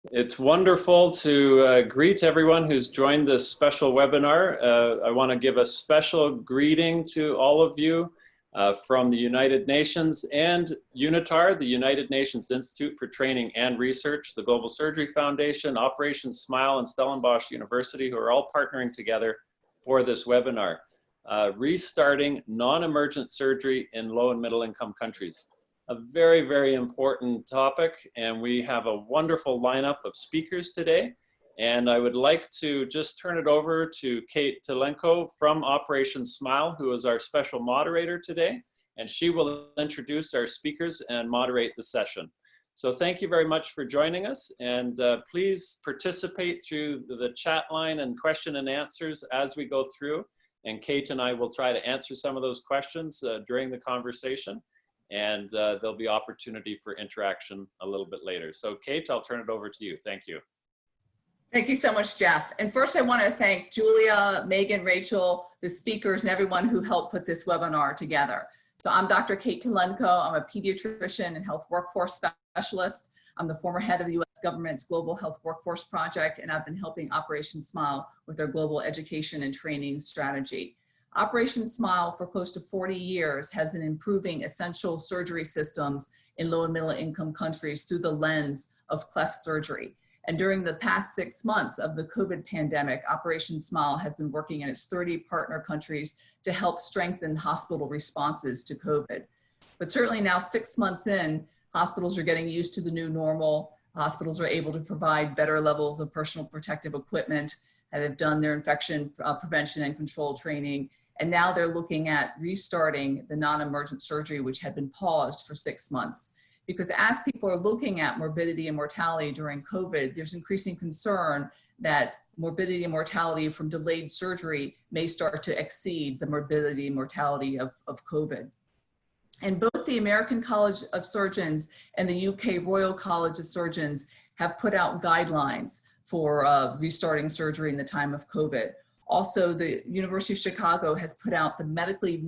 It's wonderful to greet everyone who's joined this special webinar. I want to give a special greeting to all of you from the United Nations and UNITAR, the United Nations Institute for Training and Research, the Global Surgery Foundation, Operation Smile, and Stellenbosch University, who are all partnering together for this webinar, restarting non-emergent surgery in low and middle income countries. A very, very important topic, and we have a wonderful lineup of speakers today. And I would like to just turn it over to Kate Telenko from Operation Smile, who is our special moderator today, and she will introduce our speakers and moderate the session. So thank you very much for joining us, and please participate through the chat line and question and answers as we go through, and Kate and I will try to answer some of those questions during the conversation. And there'll be opportunity for interaction a little bit later. So Kate, I'll turn it over to you. Thank you. Thank you so much, Jeff. And first I want to thank Julia, Megan, Rachel, the speakers, and everyone who helped put this webinar together. So I'm Dr. Kate Telenko. I'm a pediatrician and health workforce specialist. I'm the former head of the US government's Global Health Workforce Project, and I've been helping Operation Smile with their global education and training strategy. Operation Smile for close to 40 years has been improving essential surgery systems in low and middle income countries through the lens of cleft surgery. And during the past 6 months of the COVID pandemic, Operation Smile has been working in its 30 partner countries to help strengthen hospital responses to COVID. But certainly now 6 months in, hospitals are getting used to the new normal. Hospitals are able to provide better levels of personal protective equipment, and have done their infection prevention and control training. And now they're looking at restarting the non-emergent surgery, which had been paused for 6 months. Because as people are looking at morbidity and mortality during COVID, there's increasing concern that morbidity and mortality from delayed surgery may start to exceed the morbidity and mortality of COVID. And both the American College of Surgeons and the UK Royal College of Surgeons have put out guidelines for restarting surgery in the time of COVID. Also, the University of Chicago has put out the medically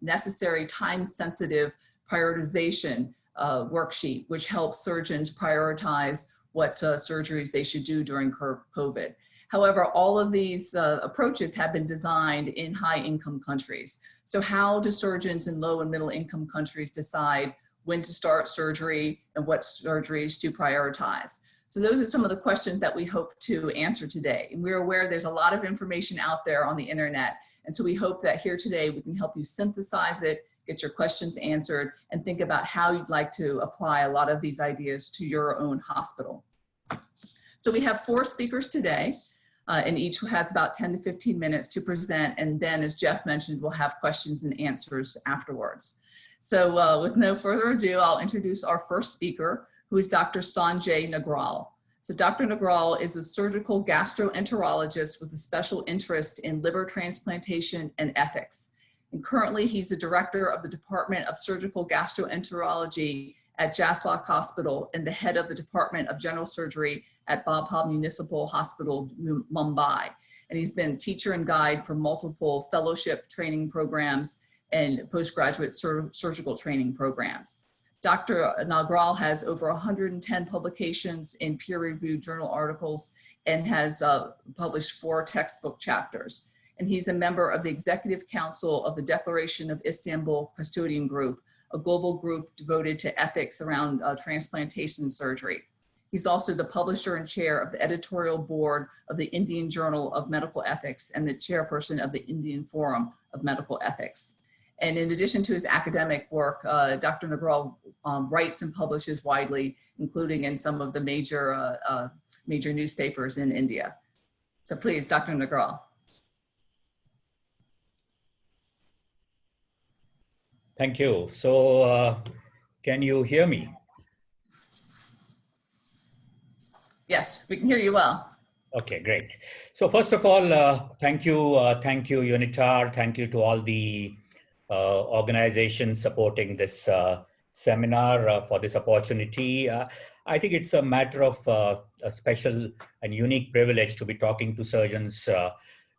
necessary time-sensitive prioritization worksheet, which helps surgeons prioritize what surgeries they should do during COVID. However, all of these approaches have been designed in high-income countries. So how do surgeons in low and middle-income countries decide when to start surgery and what surgeries to prioritize? So those are some of the questions that we hope to answer today. And we're aware there's a lot of information out there on the internet. And so we hope that here today we can help you synthesize it, get your questions answered, and think about how you'd like to apply a lot of these ideas to your own hospital. So we have 4 speakers today, and each has about 10 to 15 minutes to present. And then, as Jeff mentioned, we'll have questions and answers afterwards. So with no further ado, I'll introduce our first speaker, who is Dr. Sanjay Nagral. So Dr. Nagral is a surgical gastroenterologist with a special interest in liver transplantation and ethics. And currently he's the director of the Department of Surgical Gastroenterology at Jaslock Hospital and the head of the Department of General Surgery at Bhopal Municipal Hospital, Mumbai. And he's been teacher and guide for multiple fellowship training programs and postgraduate surgical training programs. Dr. Nagral has over 110 publications in peer-reviewed journal articles and has published 4 textbook chapters. And he's a member of the Executive Council of the Declaration of Istanbul Custodian Group, a global group devoted to ethics around transplantation surgery. He's also the publisher and chair of the editorial board of the Indian Journal of Medical Ethics and the chairperson of the Indian Forum of Medical Ethics. And in addition to his academic work, Dr. Nagral writes and publishes widely, including in some of the major newspapers in India. So please, Dr. Nagral. Thank you. So can you hear me? Yes, we can hear you well. Okay, great. So first of all, thank you, UNITAR. Thank you to all the organizations supporting this seminar for this opportunity. I think it's a matter of a special and unique privilege to be talking to surgeons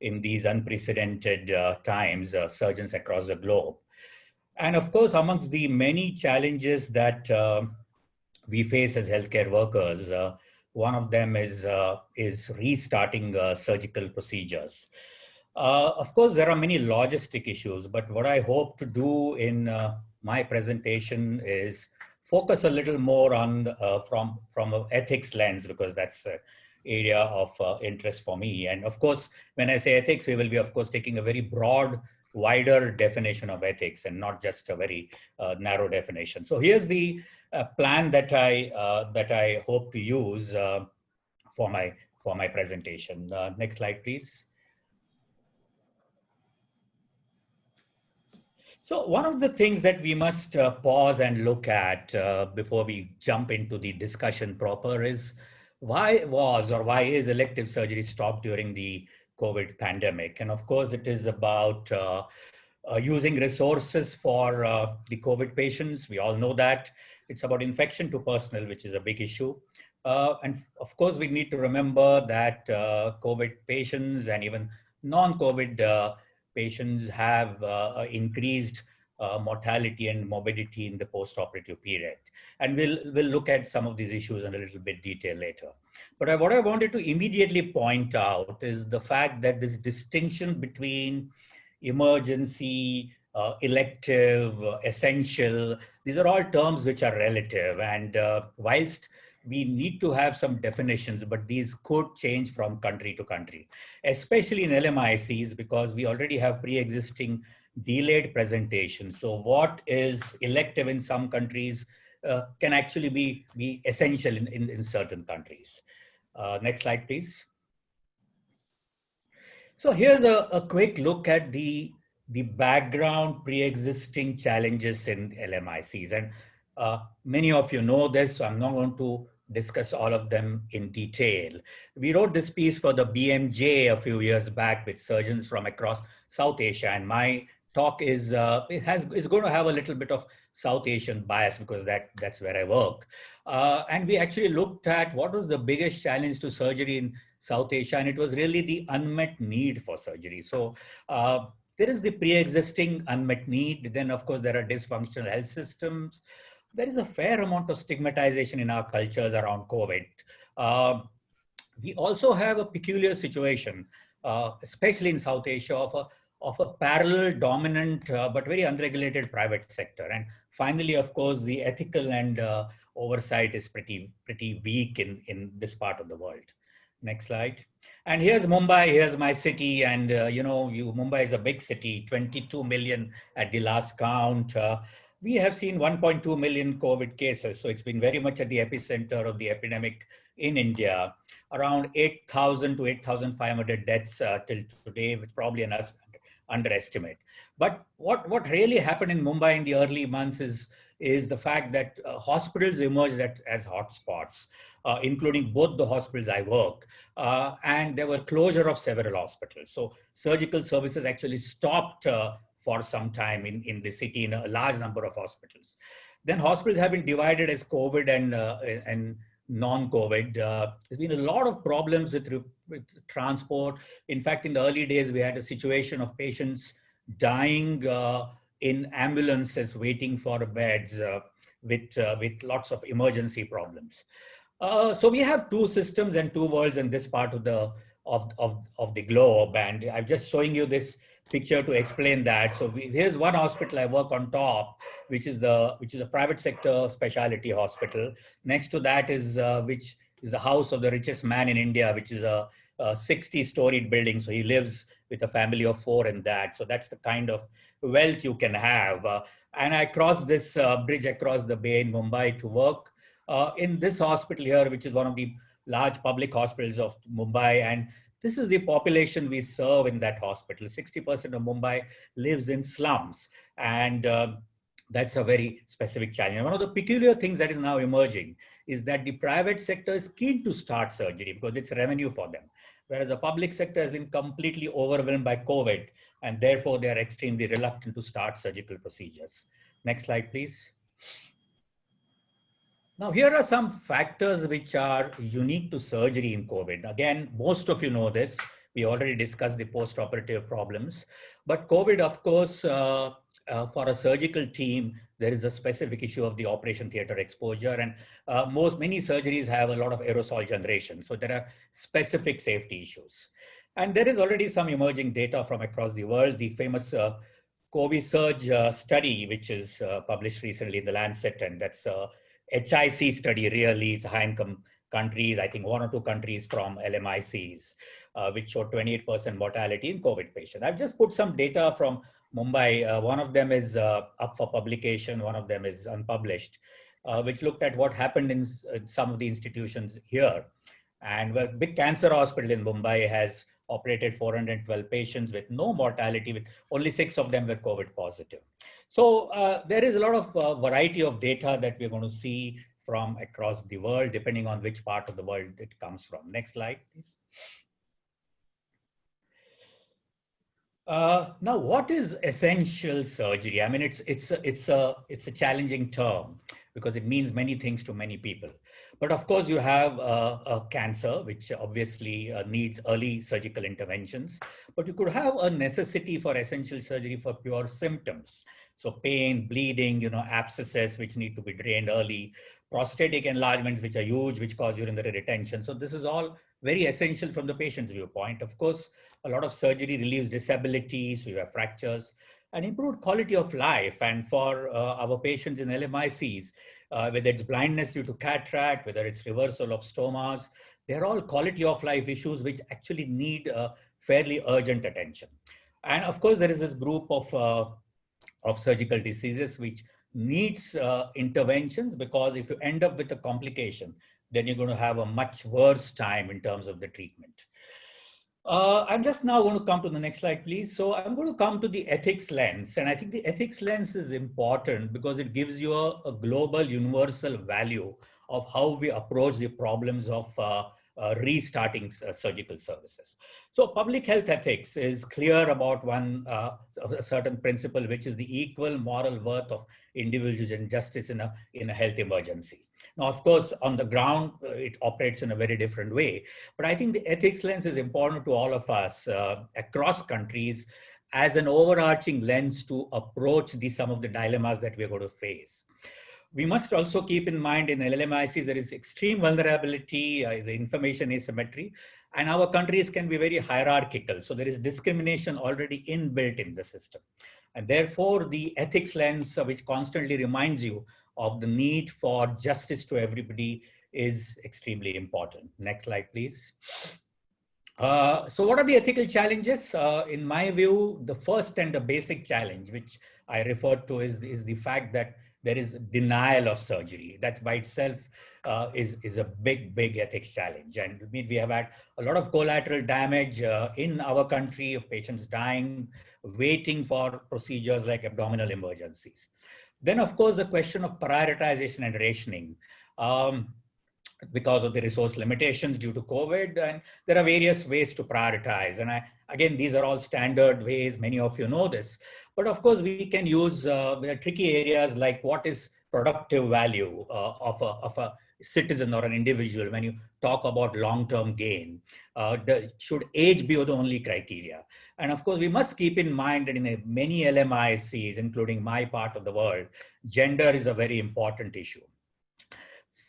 in these unprecedented times, surgeons across the globe. And of course, amongst the many challenges that we face as healthcare workers, One of them is restarting surgical procedures. Of course, there are many logistic issues, but what I hope to do in my presentation is focus a little more on from an ethics lens, because that's an area of interest for me. And of course, when I say ethics, we will be, of course, taking a very broad, wider definition of ethics and not just a very narrow definition. So here's the plan that I hope to use for my presentation. Next slide, please. So one of the things that we must pause and look at before we jump into the discussion proper is why is elective surgery stopped during the COVID pandemic? And of course, it is about using resources for the COVID patients. We all know that. It's about infection to personnel, which is a big issue. And of course, we need to remember that COVID patients and even non-COVID patients have increased mortality and morbidity in the post-operative period. And we'll look at some of these issues in a little bit detail later. But what I wanted to immediately point out is the fact that this distinction between emergency, elective, essential, these are all terms which are relative. And whilst we need to have some definitions, but these could change from country to country, especially in LMICs, because we already have pre-existing delayed presentation. So what is elective in some countries can actually be essential in certain countries. Next slide, please. So here's a quick look at the background pre-existing challenges in LMICs. And many of you know this, so I'm not going to discuss all of them in detail. We wrote this piece for the BMJ a few years back with surgeons from across South Asia, and my talk is going to have a little bit of South Asian bias because that's where I work. And we actually looked at what was the biggest challenge to surgery in South Asia, and it was really the unmet need for surgery. So there is the pre-existing unmet need. Then, of course, there are dysfunctional health systems. There is a fair amount of stigmatization in our cultures around COVID. We also have a peculiar situation, especially in South Asia, of a parallel dominant but very unregulated private sector. And finally, of course, the ethical and oversight is pretty weak in this part of the world. Next slide. And here's Mumbai, here's my city. And Mumbai is a big city, 22 million at the last count. We have seen 1.2 million COVID cases. So it's been very much at the epicenter of the epidemic in India. Around 8,000 to 8,500 deaths till today, with probably an underestimate. But what really happened in Mumbai in the early months is the fact that hospitals emerged as hotspots, including both the hospitals I work, and there were closure of several hospitals. So surgical services actually stopped for some time in the city in a large number of hospitals. Then hospitals have been divided as COVID and non-COVID. There's been a lot of problems with transport. In fact, in the early days, we had a situation of patients dying in ambulances waiting for beds with lots of emergency problems. So we have two systems and two worlds in this part of the globe. And I'm just showing you this picture to explain that. So here's one hospital I work on top, which is a private sector specialty hospital. Next to that is which is the house of the richest man in India, which is a 60-storied building. So he lives with a family of 4 in that. So that's the kind of wealth you can have. And I crossed this bridge across the bay in Mumbai to work in this hospital here, which is one of the large public hospitals of Mumbai. And this is the population we serve in that hospital. 60% of Mumbai lives in slums. And that's a very specific challenge. And one of the peculiar things that is now emerging is that the private sector is keen to start surgery because it's revenue for them. Whereas the public sector has been completely overwhelmed by COVID, and therefore they are extremely reluctant to start surgical procedures. Next slide, please. Now, here are some factors which are unique to surgery in COVID. Again, most of you know this. We already discussed the post-operative problems. But COVID, of course, for a surgical team, there is a specific issue of the operation theater exposure, and many surgeries have a lot of aerosol generation. So there are specific safety issues. And there is already some emerging data from across the world. The famous COVID study, which is published recently in the Lancet, and that's a HIC study, really. It's high-income countries, I think 1 or 2 countries from LMICs, which showed 28% mortality in COVID patients. I've just put some data from Mumbai. One of them is up for publication, one of them is unpublished, which looked at what happened in some of the institutions here. And a big cancer hospital in Mumbai has operated 412 patients with no mortality, with only 6 of them were COVID positive. So there is a lot of variety of data that we're going to see from across the world, depending on which part of the world it comes from. Next slide, please. Now, what is essential surgery? I mean, it's a challenging term because it means many things to many people. But of course, you have a cancer, which obviously needs early surgical interventions. But you could have a necessity for essential surgery for pure symptoms. So pain, bleeding, abscesses, which need to be drained early, prostatic enlargements, which are huge, which cause urinary retention. So this is all very essential from the patient's viewpoint. Of course, a lot of surgery relieves disability, so you have fractures, and improved quality of life. And for our patients in LMICs, whether it's blindness due to cataract, whether it's reversal of stomas, they're all quality of life issues which actually need fairly urgent attention. And of course, there is this group of surgical diseases which needs interventions, because if you end up with a complication, then you're going to have a much worse time in terms of the treatment. I'm just now going to come to the next slide, please. So I'm going to come to the ethics lens. And I think the ethics lens is important because it gives you a global universal value of how we approach the problems of restarting surgical services. So public health ethics is clear about a certain principle, which is the equal moral worth of individuals and justice in a health emergency. Now, of course, on the ground, it operates in a very different way. But I think the ethics lens is important to all of us across countries as an overarching lens to approach some of the dilemmas that we're going to face. We must also keep in mind in LMICs, there is extreme vulnerability, the information asymmetry, and our countries can be very hierarchical. So there is discrimination already inbuilt in the system. And therefore, the ethics lens, which constantly reminds you of the need for justice to everybody, is extremely important. Next slide, please. So what are the ethical challenges? In my view, the first and the basic challenge, which I referred to, is the fact that there is denial of surgery. That by itself is a big ethics challenge. And we have had a lot of collateral damage in our country of patients dying, waiting for procedures like abdominal emergencies. Then, of course, the question of prioritization and rationing. Because of the resource limitations due to COVID, and there are various ways to prioritize. And again, these are all standard ways, many of you know this, but of course we can use tricky areas like what is productive value of a citizen or an individual when you talk about long-term gain. Should age be the only criteria? And of course, we must keep in mind that in many LMICs, including my part of the world, gender is a very important issue.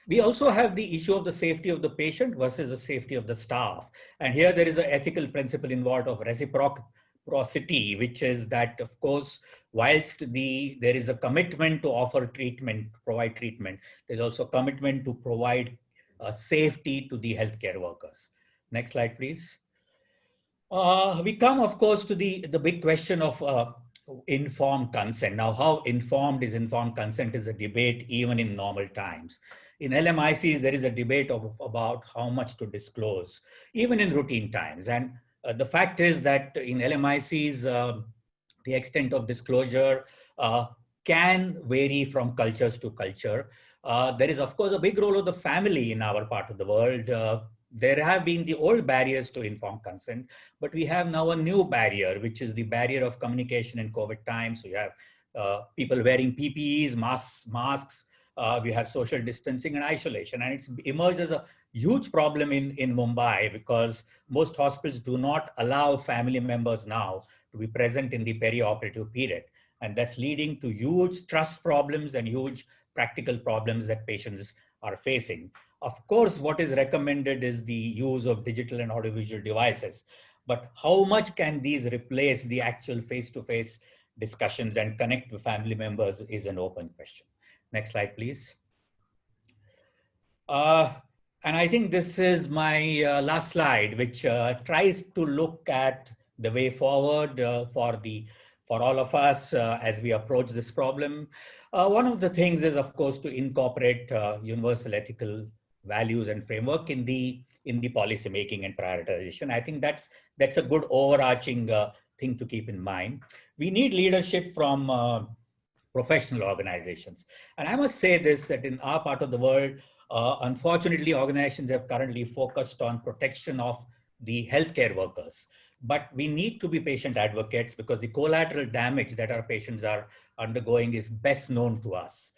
We also have the issue of the safety of the patient versus the safety of the staff. And here there is an ethical principle involved of reciprocity, which is that, of course, whilst there is a commitment to offer treatment, provide treatment, there's also a commitment to provide safety to the healthcare workers. Next slide, please. We come, of course, to the big question of informed consent. Now, how informed is informed consent is a debate even in normal times. In LMICs, there is a debate about how much to disclose, even in routine times. And the fact is that in LMICs, the extent of disclosure can vary from cultures to culture. There is, of course, a big role of the family in our part of the world. There have been the old barriers to informed consent, but we have now a new barrier, which is the barrier of communication in COVID times. So you have people wearing PPEs, masks, we have social distancing and isolation. And it's emerged as a huge problem in Mumbai because most hospitals do not allow family members now to be present in the perioperative period. And that's leading to huge trust problems and huge practical problems that patients are facing. Of course, what is recommended is the use of digital and audiovisual devices, but how much can these replace the actual face-to-face discussions and connect with family members is an open question. Next slide, please. And I think this is my last slide, which tries to look at the way forward for all of us as we approach this problem. One of the things is, of course, to incorporate universal ethical values and framework in the policy making and prioritization. I think that's a good overarching thing to keep in mind. We need leadership from professional organizations. And I must say this, that in our part of the world, unfortunately, organizations have currently focused on protection of the healthcare workers. But we need to be patient advocates because the collateral damage that our patients are undergoing is best known to us.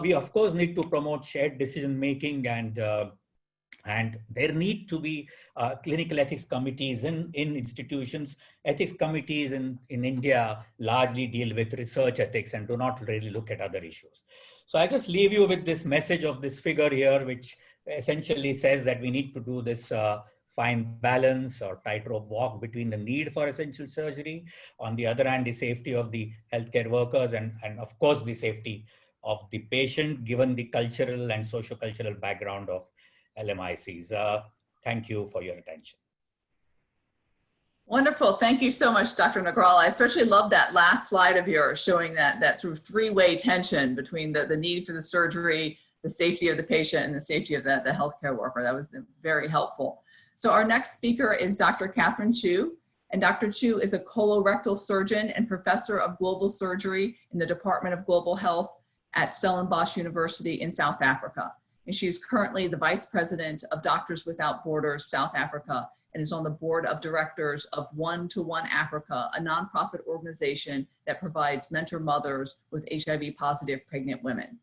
We, of course, need to promote shared decision-making and there need to be clinical ethics committees in institutions. Ethics committees in India largely deal with research ethics and do not really look at other issues. So I just leave you with this message of this figure here, which essentially says that we need to do this fine balance or tightrope walk between the need for essential surgery, on the other hand, the safety of the healthcare workers, and of course, the safety of the patient, given the cultural and socio-cultural background of LMICs. Thank you for your attention. Wonderful. Thank you so much, Dr. Nagral. I especially love that last slide of yours showing that sort of three-way tension between the need for the surgery, the safety of the patient, and the safety of the healthcare worker. That was very helpful. So our next speaker is Dr. Catherine Chu. And Dr. Chu is a colorectal surgeon and professor of global surgery in the Department of Global Health at Stellenbosch University in South Africa. And she is currently the Vice President of Doctors Without Borders South Africa and is on the board of directors of One to One Africa, a nonprofit organization that provides mentor mothers with HIV positive pregnant women.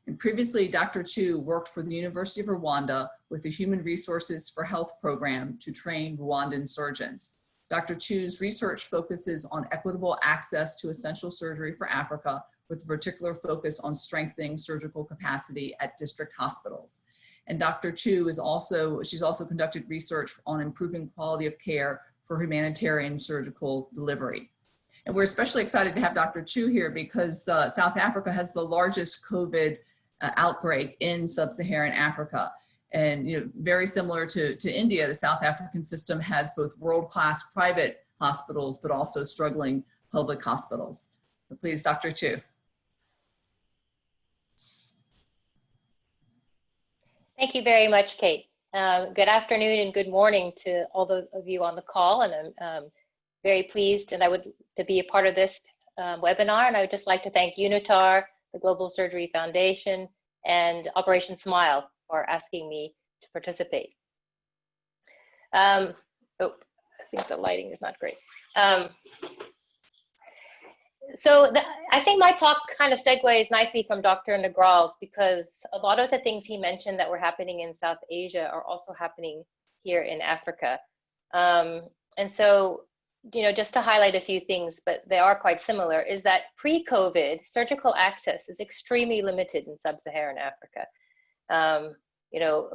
And previously, Dr. Chu worked for the University of Rwanda with the Human Resources for Health program to train Rwandan surgeons. Dr. Chu's research focuses on equitable access to essential surgery for Africa, with a particular focus on strengthening surgical capacity at district hospitals. And Dr. Chu is she's also conducted research on improving quality of care for humanitarian surgical delivery. And we're especially excited to have Dr. Chu here because South Africa has the largest COVID outbreak in sub-Saharan Africa. And very similar to India, the South African system has both world-class private hospitals, but also struggling public hospitals. So please, Dr. Chu. Thank you very much, Kate. Good afternoon and good morning to all of you on the call. And I'm very pleased to be a part of this webinar. And I would just like to thank UNITAR, the Global Surgery Foundation, and Operation Smile for asking me to participate. I think the lighting is not great. I think my talk kind of segues nicely from Dr. Nagral's because a lot of the things he mentioned that were happening in South Asia are also happening here in Africa. And so, just to highlight a few things, but they are quite similar, is that pre-COVID, surgical access is extremely limited in sub-Saharan Africa.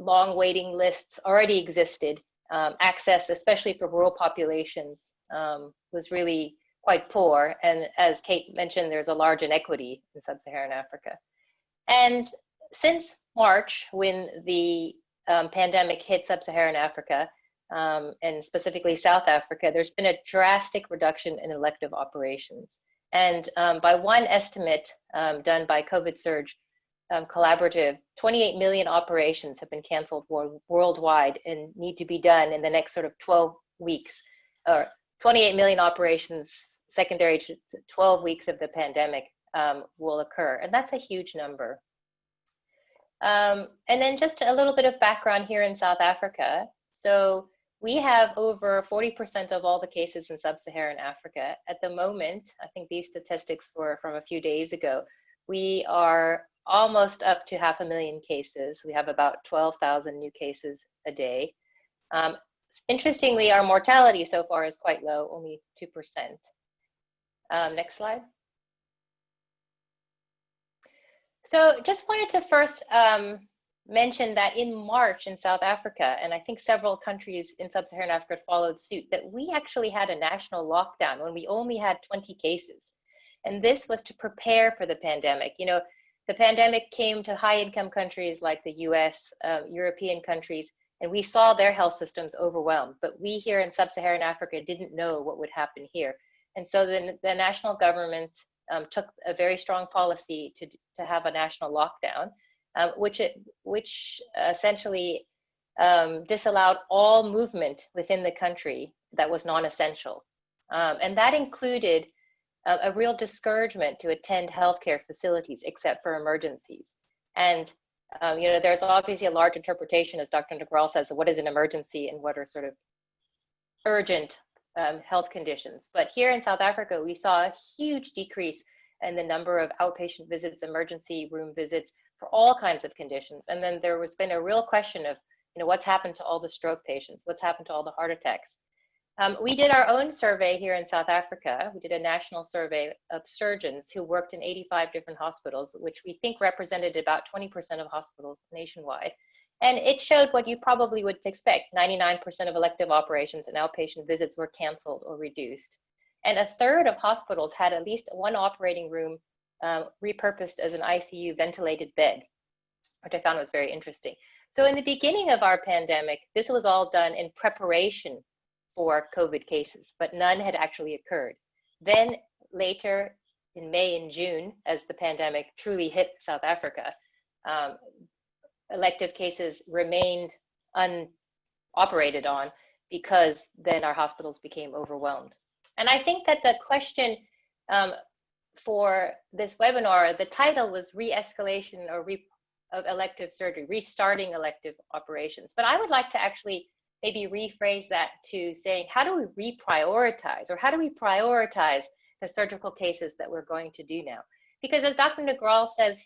Long waiting lists already existed. Access, especially for rural populations, was really quite poor. And as Kate mentioned, there's a large inequity in sub-Saharan Africa. And since March, when the pandemic hit sub-Saharan Africa, and specifically South Africa, there's been a drastic reduction in elective operations. And by one estimate done by Covet Surge Collaborative, 28 million operations have been canceled worldwide and need to be done in the next sort of 12 weeks, or 28 million operations secondary to 12 weeks of the pandemic will occur. And that's a huge number. And then just a little bit of background here in South Africa. So we have over 40% of all the cases in sub-Saharan Africa. At the moment, I think these statistics were from a few days ago, we are almost up to 500,000 cases. We have about 12,000 new cases a day. Interestingly, our mortality so far is quite low, only 2%. Next slide. So just wanted to first mention that in March in South Africa, and I think several countries in sub-Saharan Africa followed suit, that we actually had a national lockdown when we only had 20 cases. And this was to prepare for the pandemic. You know, the pandemic came to high-income countries like the US, European countries, and we saw their health systems overwhelmed. But we here in sub-Saharan Africa didn't know what would happen here. And so the national government took a very strong policy to have a national lockdown, which essentially disallowed all movement within the country that was non-essential. And that included a real discouragement to attend healthcare facilities except for emergencies. And you know, there's obviously a large interpretation, as Dr. Nagral says, of what is an emergency and what are sort of urgent health conditions. But here in South Africa, we saw a huge decrease in the number of outpatient visits, emergency room visits for all kinds of conditions. And then there was been a real question of, you know, what's happened to all the stroke patients? What's happened to all the heart attacks? We did our own survey here in South Africa. We did a national survey of surgeons who worked in 85 different hospitals, which we think represented about 20% of hospitals nationwide. And it showed what you probably would expect. 99% of elective operations and outpatient visits were canceled or reduced. And a third of hospitals had at least one operating room repurposed as an ICU ventilated bed, which I found was very interesting. So in the beginning of our pandemic, this was all done in preparation for COVID cases, but none had actually occurred. Then later in May and June, as the pandemic truly hit South Africa, elective cases remained unoperated on because then our hospitals became overwhelmed. And I think that the question for this webinar, the title was Re-escalation of elective surgery, restarting elective operations. But I would like to actually maybe rephrase that to saying, how do we reprioritize, or how do we prioritize the surgical cases that we're going to do now? Because as Dr. Nagral says,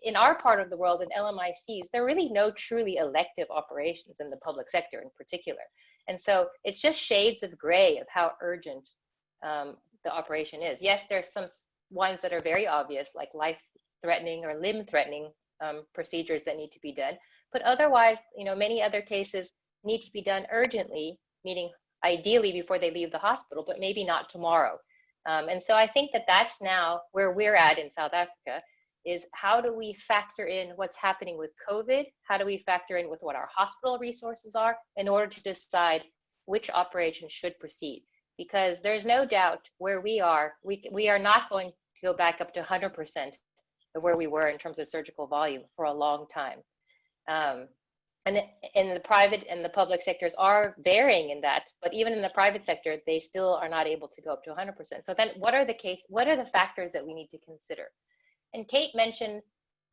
in our part of the world, in LMICs, there are really no truly elective operations in the public sector in particular. And so it's just shades of gray of how urgent the operation is. Yes, there's some ones that are very obvious, like life-threatening or limb-threatening procedures that need to be done. But otherwise, you know, many other cases need to be done urgently, meaning ideally before they leave the hospital, but maybe not tomorrow. And so I think that that's now where we're at in South Africa, is how do we factor in what's happening with COVID? How do we factor in with what our hospital resources are in order to decide which operation should proceed? Because there's no doubt where we are not going to go back up to 100% of where we were in terms of surgical volume for a long time. And in the private and the public sectors are varying in that, but even in the private sector, they still are not able to go up to 100%. So then what are the factors that we need to consider? And Kate mentioned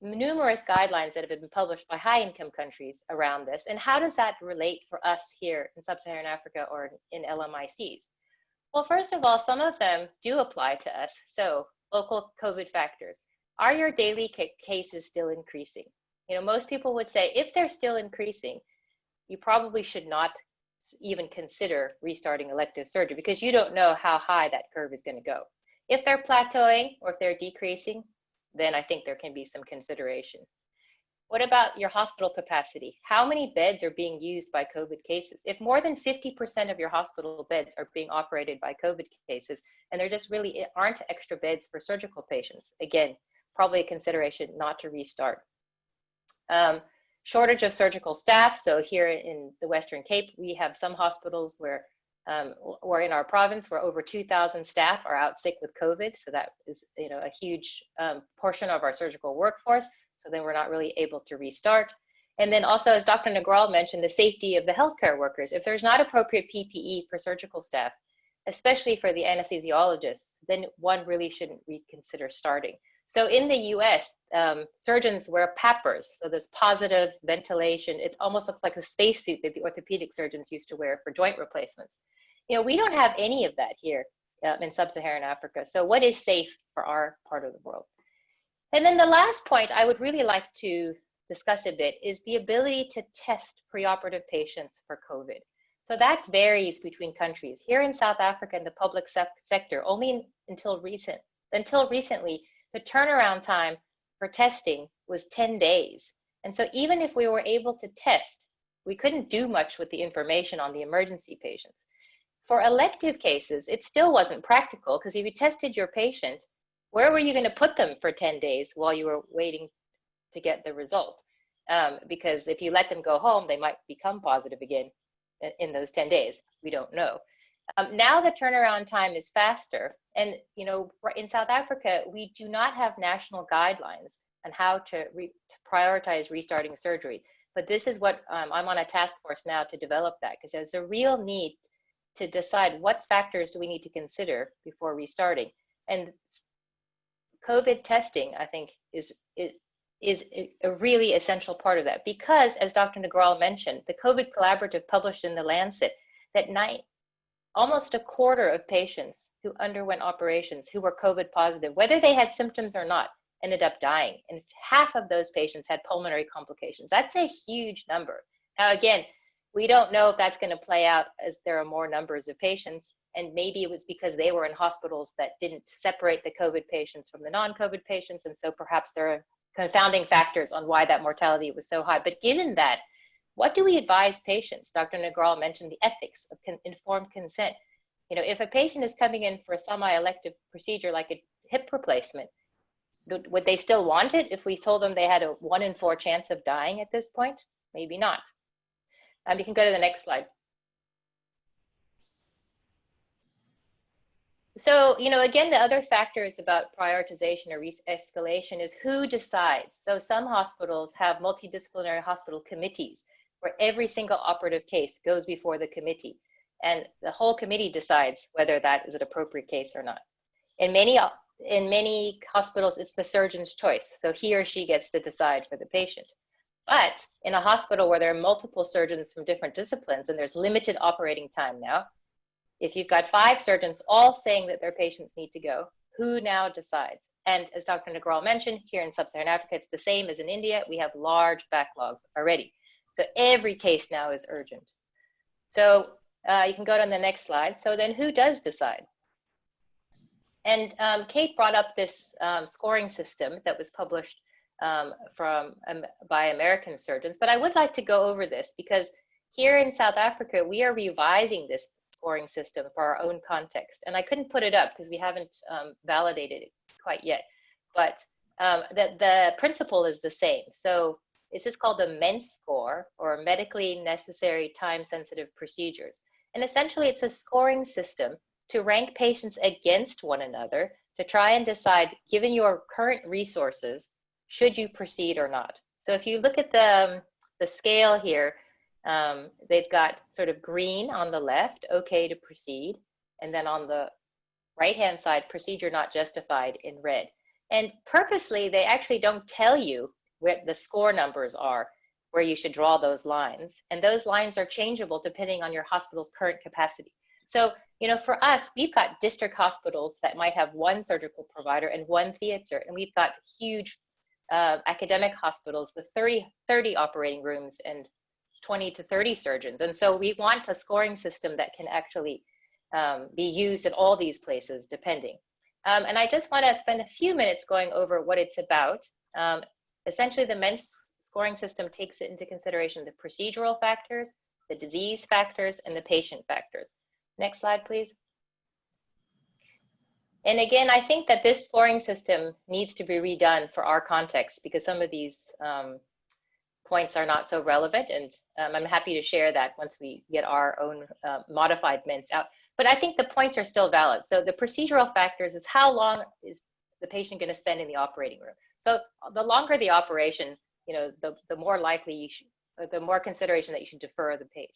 numerous guidelines that have been published by high-income countries around this. And how does that relate for us here in sub-Saharan Africa or in LMICs? Well, first of all, some of them do apply to us. So local COVID factors. Are your daily cases still increasing? You know, most people would say if they're still increasing, you probably should not even consider restarting elective surgery because you don't know how high that curve is going to go. If they're plateauing or if they're decreasing, then I think there can be some consideration. What about your hospital capacity? How many beds are being used by COVID cases? If more than 50% of your hospital beds are being operated by COVID cases, and there just really aren't extra beds for surgical patients, again, probably a consideration not to restart. Shortage of surgical staff. So here in the Western Cape, we have some hospitals where, or in our province, where over 2,000 staff are out sick with COVID. So that is, you know, a huge portion of our surgical workforce. So then we're not really able to restart. And then also, as Dr. Nagral mentioned, the safety of the healthcare workers. If there's not appropriate PPE for surgical staff, especially for the anesthesiologists, then one really shouldn't reconsider starting. So in the US, surgeons wear PAPRs, so this positive ventilation. It almost looks like the spacesuit that the orthopedic surgeons used to wear for joint replacements. You know, we don't have any of that here in sub-Saharan Africa. So what is safe for our part of the world? And then the last point I would really like to discuss a bit is the ability to test preoperative patients for COVID. So that varies between countries. Here in South Africa in the public sector, only until recently, the turnaround time for testing was 10 days. And so even if we were able to test, we couldn't do much with the information on the emergency patients. For elective cases, it still wasn't practical, because if you tested your patient, where were you going to put them for 10 days while you were waiting to get the result? Because if you let them go home, they might become positive again in those 10 days. We don't know. Now the turnaround time is faster. And in South Africa, we do not have national guidelines on how to prioritize restarting surgery. But this is what I'm on a task force now to develop that, because there's a real need to decide what factors do we need to consider before restarting. And COVID testing, I think, is a really essential part of that, because as Dr. Nagral mentioned, the COVID Collaborative published in the Lancet that almost a quarter of patients who underwent operations who were COVID positive, whether they had symptoms or not, ended up dying. And half of those patients had pulmonary complications. That's a huge number. Now, again, we don't know if that's going to play out as there are more numbers of patients. And maybe it was because they were in hospitals that didn't separate the COVID patients from the non-COVID patients. And so perhaps there are confounding factors on why that mortality was so high. But given that, what do we advise patients? Dr. Nagral mentioned the ethics of informed consent. If a patient is coming in for a semi-elective procedure like a hip replacement, would they still want it if we told them they had a 1 in 4 chance of dying at this point? Maybe not. You can go to the next slide. So, again, the other factors about prioritization or escalation is who decides. So some hospitals have multidisciplinary hospital committees where every single operative case goes before the committee, and the whole committee decides whether that is an appropriate case or not. In many hospitals, it's the surgeon's choice. So he or she gets to decide for the patient. But in a hospital where there are multiple surgeons from different disciplines and there's limited operating time now, if you've got 5 surgeons all saying that their patients need to go, who now decides? And as Dr. Nagral mentioned, here in Sub-Saharan Africa, it's the same as in India. We have large backlogs already. So every case now is urgent. So you can go to the next slide. So then who does decide? And Kate brought up this scoring system that was published by American surgeons, but I would like to go over this because here in South Africa, we are revising this scoring system for our own context. And I couldn't put it up because we haven't validated it quite yet, but the principle is the same. So this is called the MENS score, or medically necessary time-sensitive procedures. And essentially it's a scoring system to rank patients against one another to try and decide, given your current resources, should you proceed or not. So if you look at the scale here, they've got sort of green on the left, okay to proceed, and then on the right-hand side, procedure not justified in red. And purposely, they actually don't tell you where the score numbers are, where you should draw those lines. And those lines are changeable depending on your hospital's current capacity. So, for us, we've got district hospitals that might have 1 surgical provider and 1 theater, and we've got huge academic hospitals with 30 operating rooms and 20 to 30 surgeons. And so we want a scoring system that can actually be used in all these places, depending. And I just want to spend a few minutes going over what it's about. Essentially, the MENS scoring system takes into consideration the procedural factors, the disease factors, and the patient factors. Next slide, please. And again, I think that this scoring system needs to be redone for our context because some of these points are not so relevant, and I'm happy to share that once we get our own modified MENS out. But I think the points are still valid. So the procedural factors is how long is the patient going to spend in the operating room. So the longer the operation, the more likely the more consideration that you should defer the patient.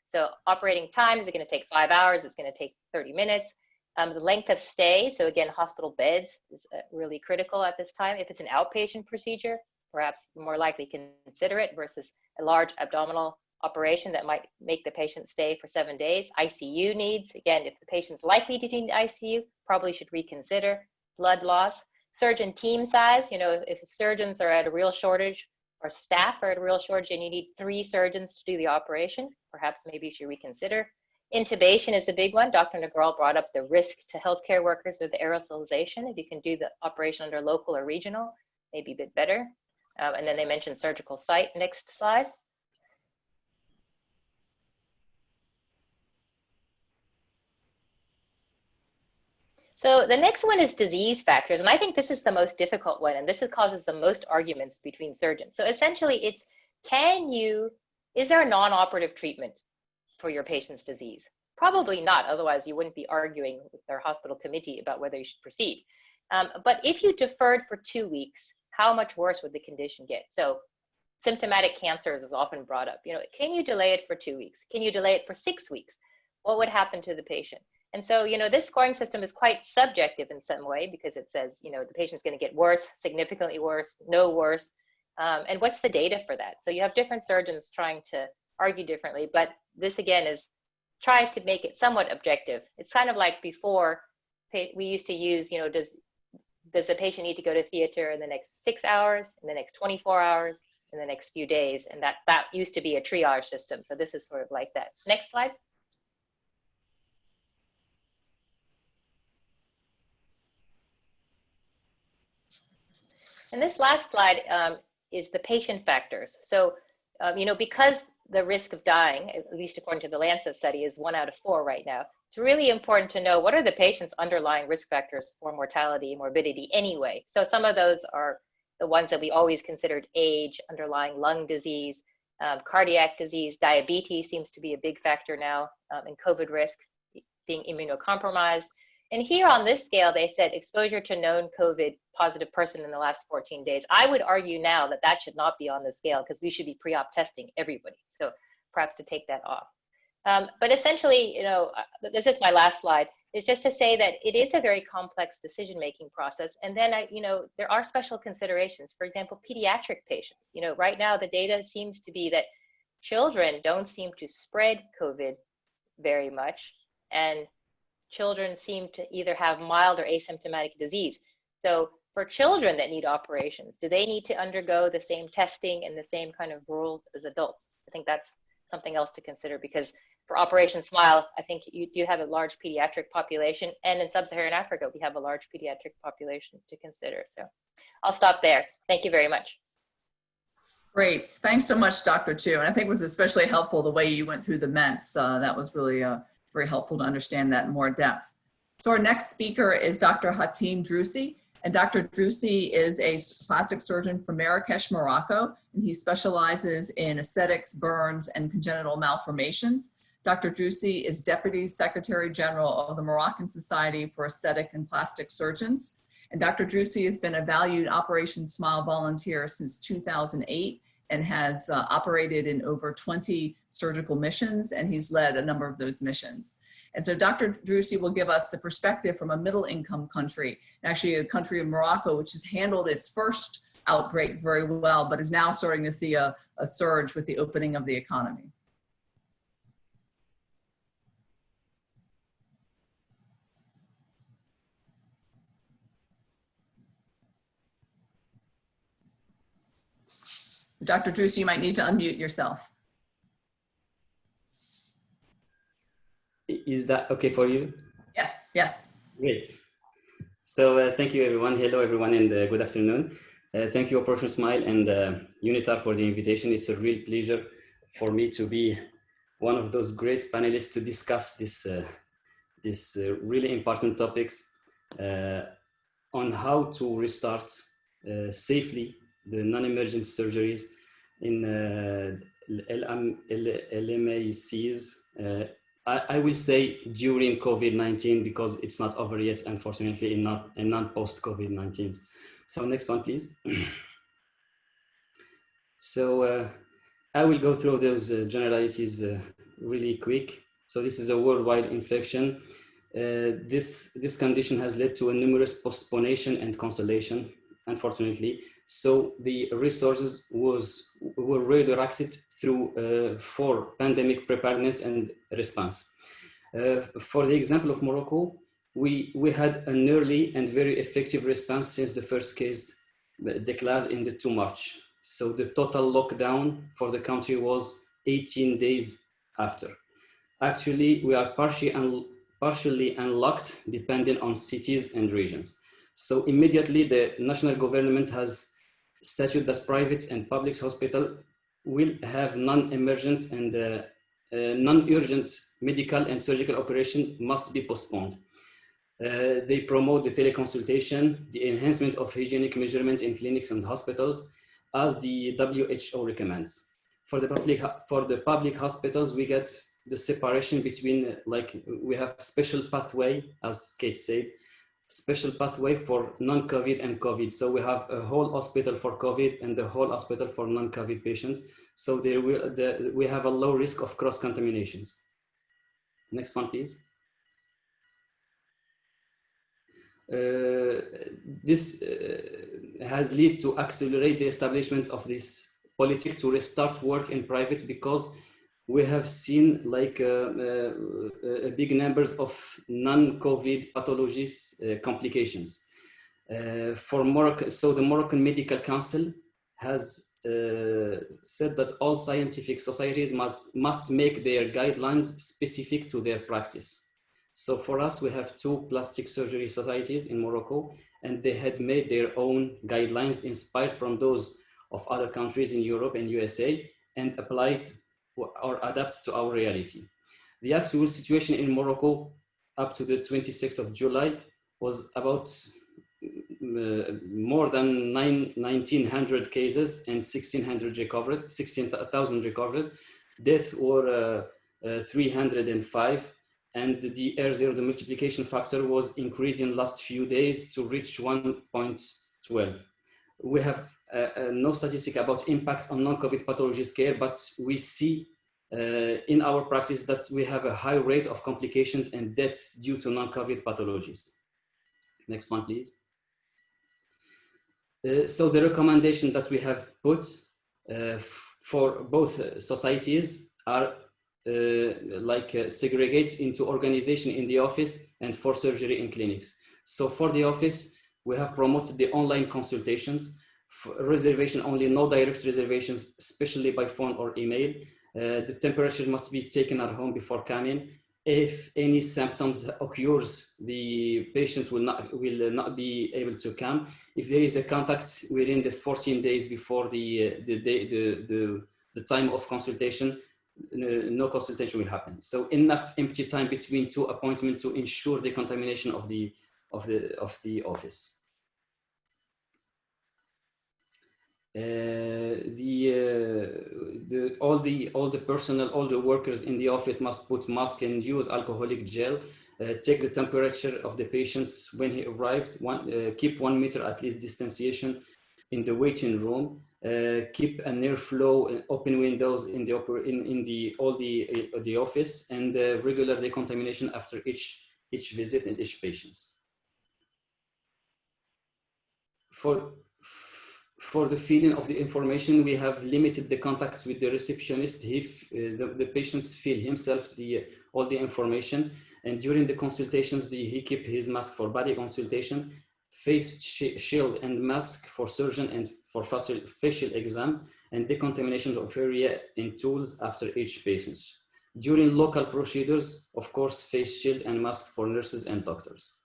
So operating time, is it going to take 5 hours? It's going to take 30 minutes. The length of stay, so again, hospital beds is really critical at this time. If it's an outpatient procedure, perhaps more likely consider it versus a large abdominal operation that might make the patient stay for 7 days. ICU needs, again, if the patient's likely to need ICU, probably should reconsider. Blood loss, surgeon team size, if surgeons are at a real shortage or staff are at a real shortage and you need 3 surgeons to do the operation, perhaps maybe you should reconsider. Intubation is a big one. Dr. Nagral brought up the risk to healthcare workers with the aerosolization, if you can do the operation under local or regional. maybe a bit better. And then they mentioned surgical site. Next slide. So the next one is disease factors. And I think this is the most difficult one. And this causes the most arguments between surgeons. So essentially it's, is there a non-operative treatment for your patient's disease? Probably not. Otherwise you wouldn't be arguing with their hospital committee about whether you should proceed. But if you deferred for 2 weeks, how much worse would the condition get? So symptomatic cancers is often brought up. You know, can you delay it for 2 weeks? Can you delay it for 6 weeks? What would happen to the patient? And so, you know, this scoring system is quite subjective in some way because it says, you know, the patient's going to get worse, significantly worse, no worse. And what's the data for that? So you have different surgeons trying to argue differently, but this again tries to make it somewhat objective. It's kind of like before we used to use, you know, does the patient need to go to theater in the next 6 hours, in the next 24 hours, in the next few days? And that used to be a triage system. So this is sort of like that. Next slide. And this last slide is the patient factors. So, you know, because the risk of dying, at least according to the Lancet study, is 1 out of 4 right now, it's really important to know what are the patient's underlying risk factors for mortality, morbidity anyway. So some of those are the ones that we always considered: age, underlying lung disease, cardiac disease, diabetes seems to be a big factor now, and COVID risk, being immunocompromised. And here on this scale, they said exposure to known COVID positive person in the last 14 days. I would argue now that that should not be on the scale because we should be pre-op testing everybody. So perhaps to take that off. But essentially, you know, this is my last slide, is just to say that it is a very complex decision-making process. And then, you know, there are special considerations. For example, pediatric patients. You know, right now the data seems to be that children don't seem to spread COVID very much. And children seem to either have mild or asymptomatic disease. So for children that need operations, do they need to undergo the same testing and the same kind of rules as adults? I think that's something else to consider, because for Operation Smile, I think you do have a large pediatric population, and in Sub-Saharan Africa, we have a large pediatric population to consider. So I'll stop there. Thank you very much. Great. Thanks so much, Dr. Chu. And I think it was especially helpful the way you went through the MENTs. That was really very helpful to understand that in more depth. So our next speaker is Dr. Hatim Drusi. And Dr. Drusi is a plastic surgeon from Marrakesh, Morocco, and he specializes in aesthetics, burns, and congenital malformations. Dr. Drusi is Deputy Secretary General of the Moroccan Society for Aesthetic and Plastic Surgeons. And Dr. Drusi has been a valued Operation Smile volunteer since 2008 and has operated in over 20 surgical missions, and he's led a number of those missions. And so Dr. Drusi will give us the perspective from a middle-income country, actually a country of Morocco, which has handled its first outbreak very well, but is now starting to see a surge with the opening of the economy. Dr. Drusi, you might need to unmute yourself. Is that okay for you? Yes, yes. Great. So thank you, everyone. Hello, everyone, and good afternoon. Thank you, Operation Smile and UNITAR for the invitation. It's a real pleasure for me to be one of those great panelists to discuss this really important topics on how to restart safely the non-emergent surgeries in LMICs. I will say during COVID-19 because it's not over yet, unfortunately, and not post-COVID-19. So next one, please. So I will go through those generalities really quick. So this is a worldwide infection. This condition has led to a numerous postponation and cancellation, unfortunately. So the resources were redirected through for pandemic preparedness and response. For the example of Morocco, we had an early and very effective response since the first case declared in the 2 March. So the total lockdown for the country was 18 days after. Actually, we are partially unlocked depending on cities and regions. So immediately the national government has statute that private and public hospital will have non-emergent and non-urgent medical and surgical operation must be postponed. They promote the teleconsultation, the enhancement of hygienic measurements in clinics and hospitals, as the WHO recommends. For the public hospitals, we get the separation between, like, we have special pathway, as Kate said, special pathway for non-COVID and COVID. So we have a whole hospital for COVID and the whole hospital for non-COVID patients. So we have a low risk of cross-contaminations. Next one, please. This has led to accelerate the establishment of this policy to restart work in private, because we have seen like big numbers of non-COVID pathologies, complications. For Morocco, so the Moroccan Medical Council has said that all scientific societies must make their guidelines specific to their practice. So for us, we have 2 plastic surgery societies in Morocco, and they had made their own guidelines inspired from those of other countries in Europe and USA, and applied or adapt to our reality. The actual situation in Morocco up to the 26th of July was about more than 1,900 cases and 16,000 recovered. Deaths were 305, and the R0, the multiplication factor, was increasing last few days to reach 1.12. We have no statistic about impact on non-COVID pathologies care, but we see in our practice that we have a high rate of complications and deaths due to non-COVID pathologies. Next one, please. So the recommendation that we have put for both societies are segregate into organization in the office and for surgery in clinics. So for the office, we have promoted the online consultations, reservation only, no direct reservations, especially by phone or email. The temperature must be taken at home before coming. If any symptoms occurs, the patient will not be able to come. If there is a contact within the 14 days before the time of consultation, no consultation will happen. So enough empty time between 2 appointments to ensure the contamination of the office. All the personnel, all the workers in the office must put mask and use alcoholic gel. Take the temperature of the patients when he arrived. Keep 1 meter at least distanciation in the waiting room. Keep an airflow, open windows in the office, and regular decontamination after each visit and each patient. For the feeding of the information, we have limited the contacts with the receptionist if the patients feel himself all the information. And during the consultations, he keep his mask for body consultation, face shield and mask for surgeon and for facial exam, and decontamination of area and tools after each patient. During local procedures, of course, face shield and mask for nurses and doctors.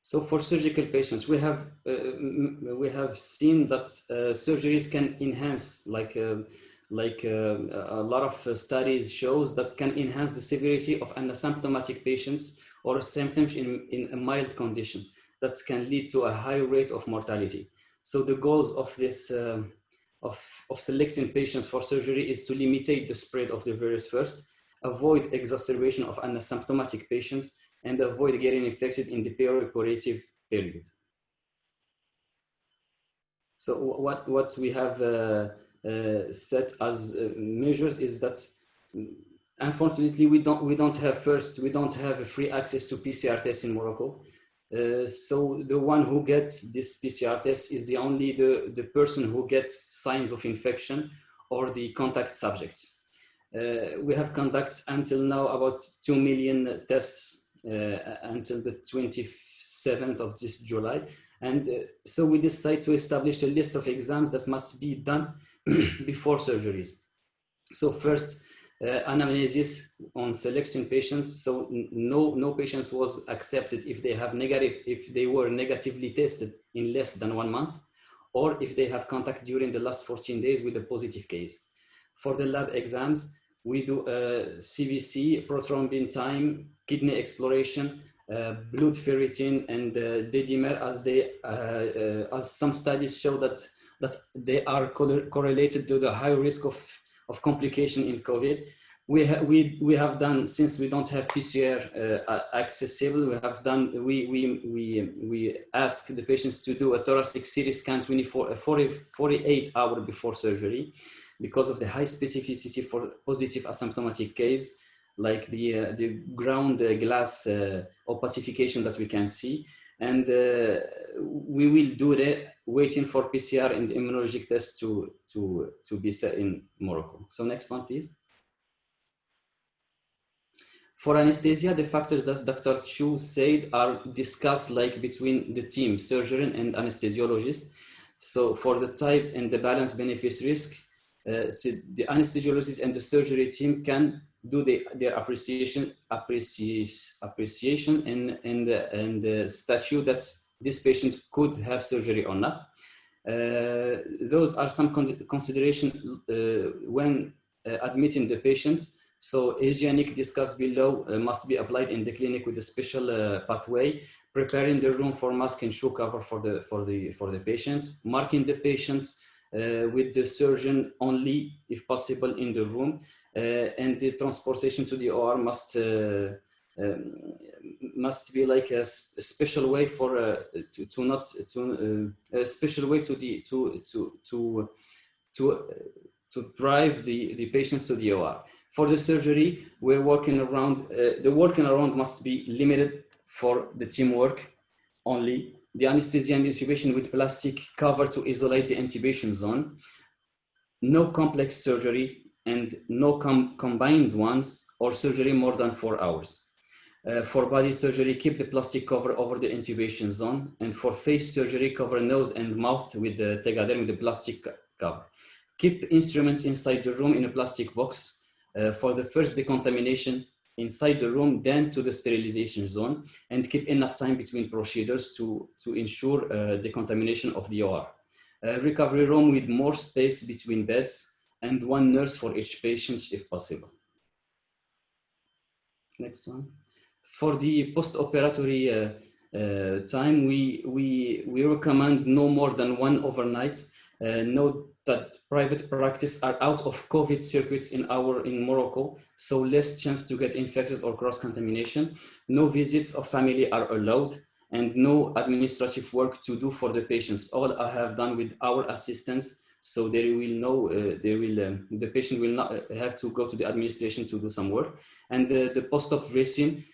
So for surgical patients, we have seen that surgeries can enhance, a lot of studies shows that can enhance the severity of an asymptomatic patients or symptoms in a mild condition that can lead to a high rate of mortality. So the goals of this of selecting patients for surgery is to limit the spread of the virus first, avoid exacerbation of an asymptomatic patients, and avoid getting infected in the perioperative period. So what we have set as measures is that, unfortunately, we don't have a free access to PCR tests in Morocco. So the one who gets this PCR test is only the person who gets signs of infection or the contact subjects. We have conducted until now about 2 million tests until the 27th of this July. And so we decided to establish a list of exams that must be done before surgeries. So first, Anamnesis on selection patients. So no patients was accepted if they were negatively tested in less than 1 month, or if they have contact during the last 14 days with a positive case. For the lab exams, we do CVC, prothrombin time, kidney exploration, blood ferritin, and D-dimer, as some studies show that they are correlated to the high risk of complication in COVID. We have done, since we don't have PCR accessible, we ask the patients to do a thoracic CT scan 48 hours before surgery, because of the high specificity for positive asymptomatic case, like the ground glass opacification that we can see. And we will do that waiting for PCR and immunologic tests to be set in Morocco. So next one, please. For anesthesia, the factors that Dr. Chu said are discussed like between the team, surgeon and anesthesiologist. So for the type and the balance benefits risk, so the anesthesiologist and the surgery team can do their appreciation and statute that this patient could have surgery or not. Those are some considerations when admitting the patient. So hygienic discussed below must be applied in the clinic with a special pathway, preparing the room for mask and shoe cover for the patient, marking the patient with the surgeon only if possible in the room, and the transportation to the OR must be like a special way for a special way to drive the patients to the OR. For the surgery, we're working around, the working around must be limited for the teamwork only. The anesthesia and intubation with plastic cover to isolate the intubation zone. No complex surgery and no combined ones or surgery more than 4 hours. For body surgery, keep the plastic cover over the intubation zone. And for face surgery, cover nose and mouth with the tegaderm with the plastic cover. Keep instruments inside the room in a plastic box for the first decontamination inside the room, then to the sterilization zone, and keep enough time between procedures to ensure decontamination of the OR. Recovery room with more space between beds and 1 nurse for each patient if possible. Next one. For the post-operatory time, we recommend no more than 1 overnight. Note that private practice are out of COVID circuits in Morocco, so less chance to get infected or cross-contamination. No visits of family are allowed, and no administrative work to do for the patients. All I have done with our assistants, so they will know, the patient will not have to go to the administration to do some work. And the post-op dressing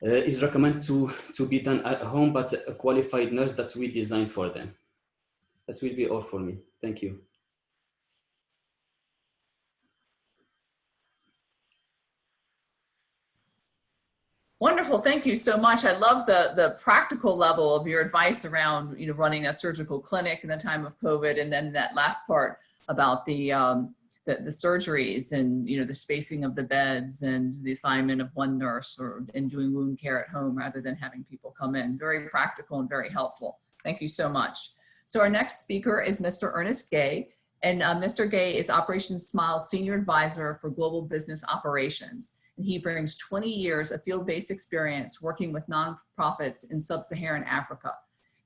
is recommended to be done at home, but a qualified nurse that we design for them. That will be all for me. Thank you. Wonderful, thank you so much. I love the practical level of your advice around running a surgical clinic in the time of COVID, and then that last part about the surgeries and the spacing of the beds and the assignment of 1 nurse and doing wound care at home rather than having people come in. Very practical and very helpful. Thank you so much. So our next speaker is Mr. Ernest Gay, and Mr. Gay is Operation Smile's Senior Advisor for Global Business Operations. And he brings 20 years of field-based experience working with nonprofits in sub-Saharan Africa.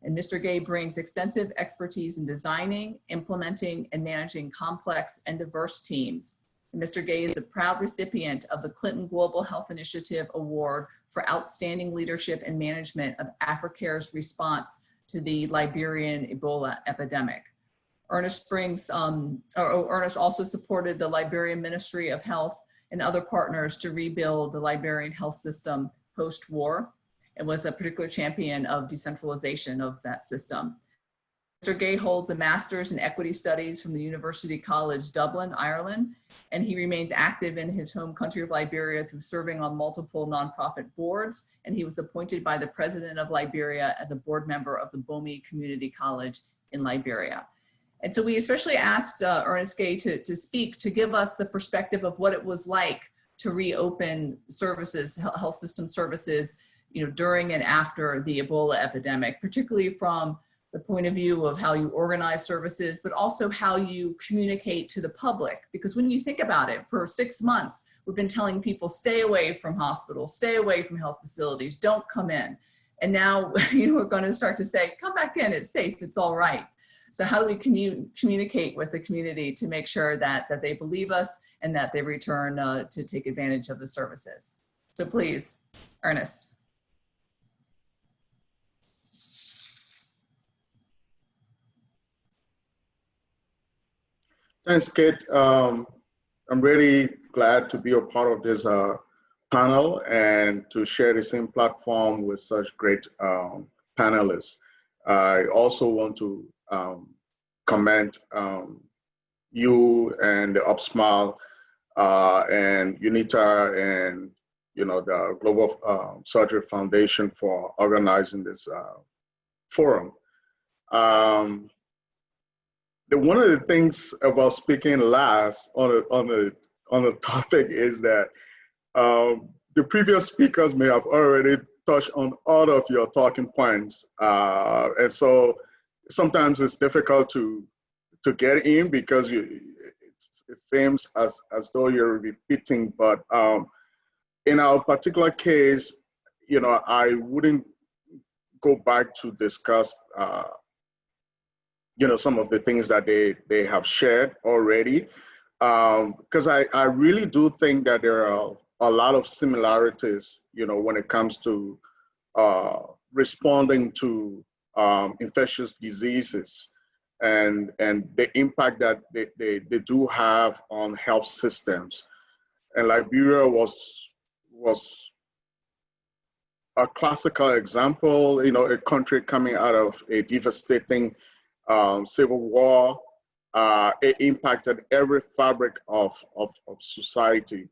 And Mr. Gay brings extensive expertise in designing, implementing, and managing complex and diverse teams. And Mr. Gay is a proud recipient of the Clinton Global Health Initiative Award for Outstanding Leadership and Management of Africare's response to the Liberian Ebola epidemic. Ernest also supported the Liberian Ministry of Health and other partners to rebuild the Liberian health system post-war, and was a particular champion of decentralization of that system. Mr. Gay holds a master's in equity studies from the University College Dublin, Ireland, and he remains active in his home country of Liberia through serving on multiple nonprofit boards, and he was appointed by the president of Liberia as a board member of the Bomi Community College in Liberia. And so we especially asked Ernest Gay to speak, to give us the perspective of what it was like to reopen services, health system services, during and after the Ebola epidemic, particularly from the point of view of how you organize services, but also how you communicate to the public. Because when you think about it, for 6 months, we've been telling people, stay away from hospitals, stay away from health facilities, don't come in. And now we're going to start to say, come back in, it's safe, it's all right. So how do we communicate with the community to make sure that they believe us and that they return to take advantage of the services? So please, Ernest. Thanks, Kate. I'm really glad to be a part of this panel and to share the same platform with such great panelists. I also want to commend you and the UpSmile and UNITA and the Global Surgery Foundation for organizing this forum. One of the things about speaking last on the topic is that the previous speakers may have already touched on all of your talking points, and so sometimes it's difficult to get in because it seems as though you're repeating. But in our particular case, I wouldn't go back to discuss some of the things that they have shared already, because I really do think that there are a lot of similarities, when it comes to responding to infectious diseases and the impact that they do have on health systems. And Liberia was a classical example, a country coming out of a devastating civil war. It impacted every fabric of society.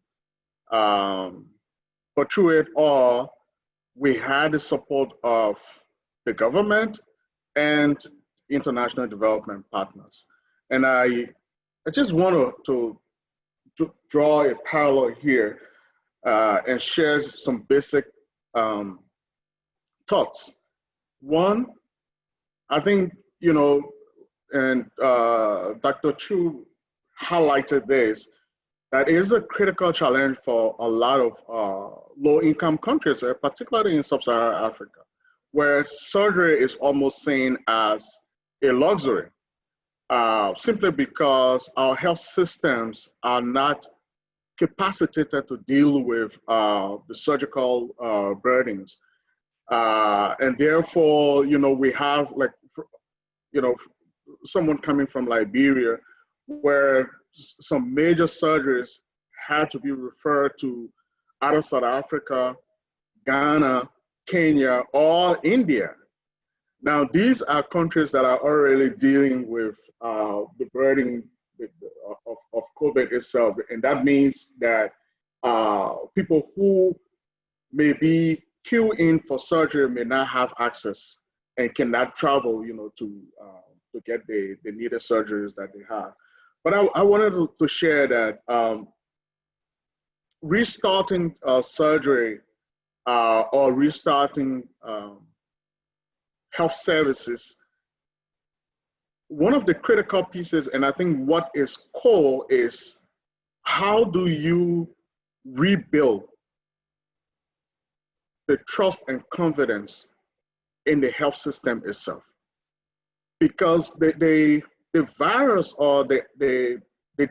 But through it all, we had the support of the government and international development partners. And I just want to draw a parallel here and share some basic thoughts. One, I think, and Dr. Chu highlighted this, that is a critical challenge for a lot of low-income countries, particularly in sub-Saharan Africa, where surgery is almost seen as a luxury, simply because our health systems are not capacitated to deal with the surgical burdens. And therefore, we have someone coming from Liberia where some major surgeries had to be referred to either South Africa, Ghana, Kenya, or India. Now, these are countries that are already dealing with the burden of COVID itself. And that means that people who may be queuing in for surgery may not have access and cannot travel, to get the needed surgeries that they have. But I wanted to share that restarting surgery or restarting health services, one of the critical pieces, and I think what is core, is how do you rebuild the trust and confidence in the health system itself? Because the virus or the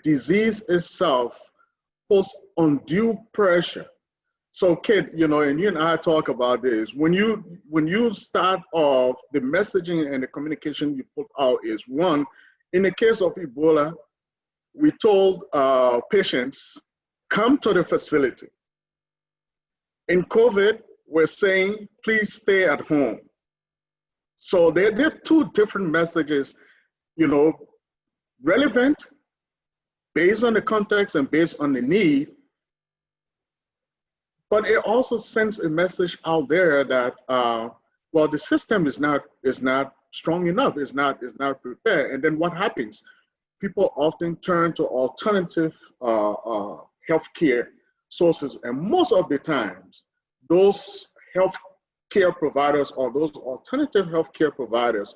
disease itself puts undue pressure. So Kate, and you and I talk about this, when you start off, the messaging and the communication you put out is, one, in the case of Ebola, we told patients, come to the facility. In COVID, we're saying, please stay at home. So they're two different messages, relevant, based on the context and based on the need. But it also sends a message out there that, well, the system is not strong enough, is not prepared. And then what happens? People often turn to alternative healthcare sources, and most of the times, those healthcare providers or those alternative healthcare providers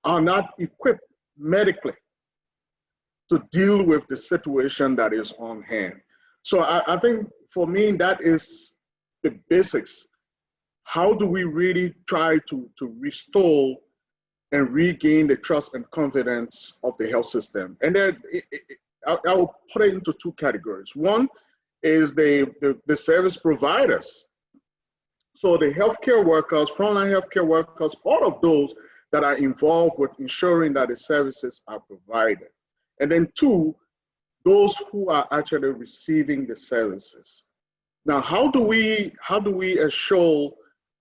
are not equipped medically to deal with the situation that is on hand. So I think for me, that is the basics. How do we really try to restore and regain the trust and confidence of the health system? And then I will put it into two categories. One is the service providers. So the healthcare workers, frontline healthcare workers, all of those that are involved with ensuring that the services are provided. And then two, those who are actually receiving the services. Now, how do we assure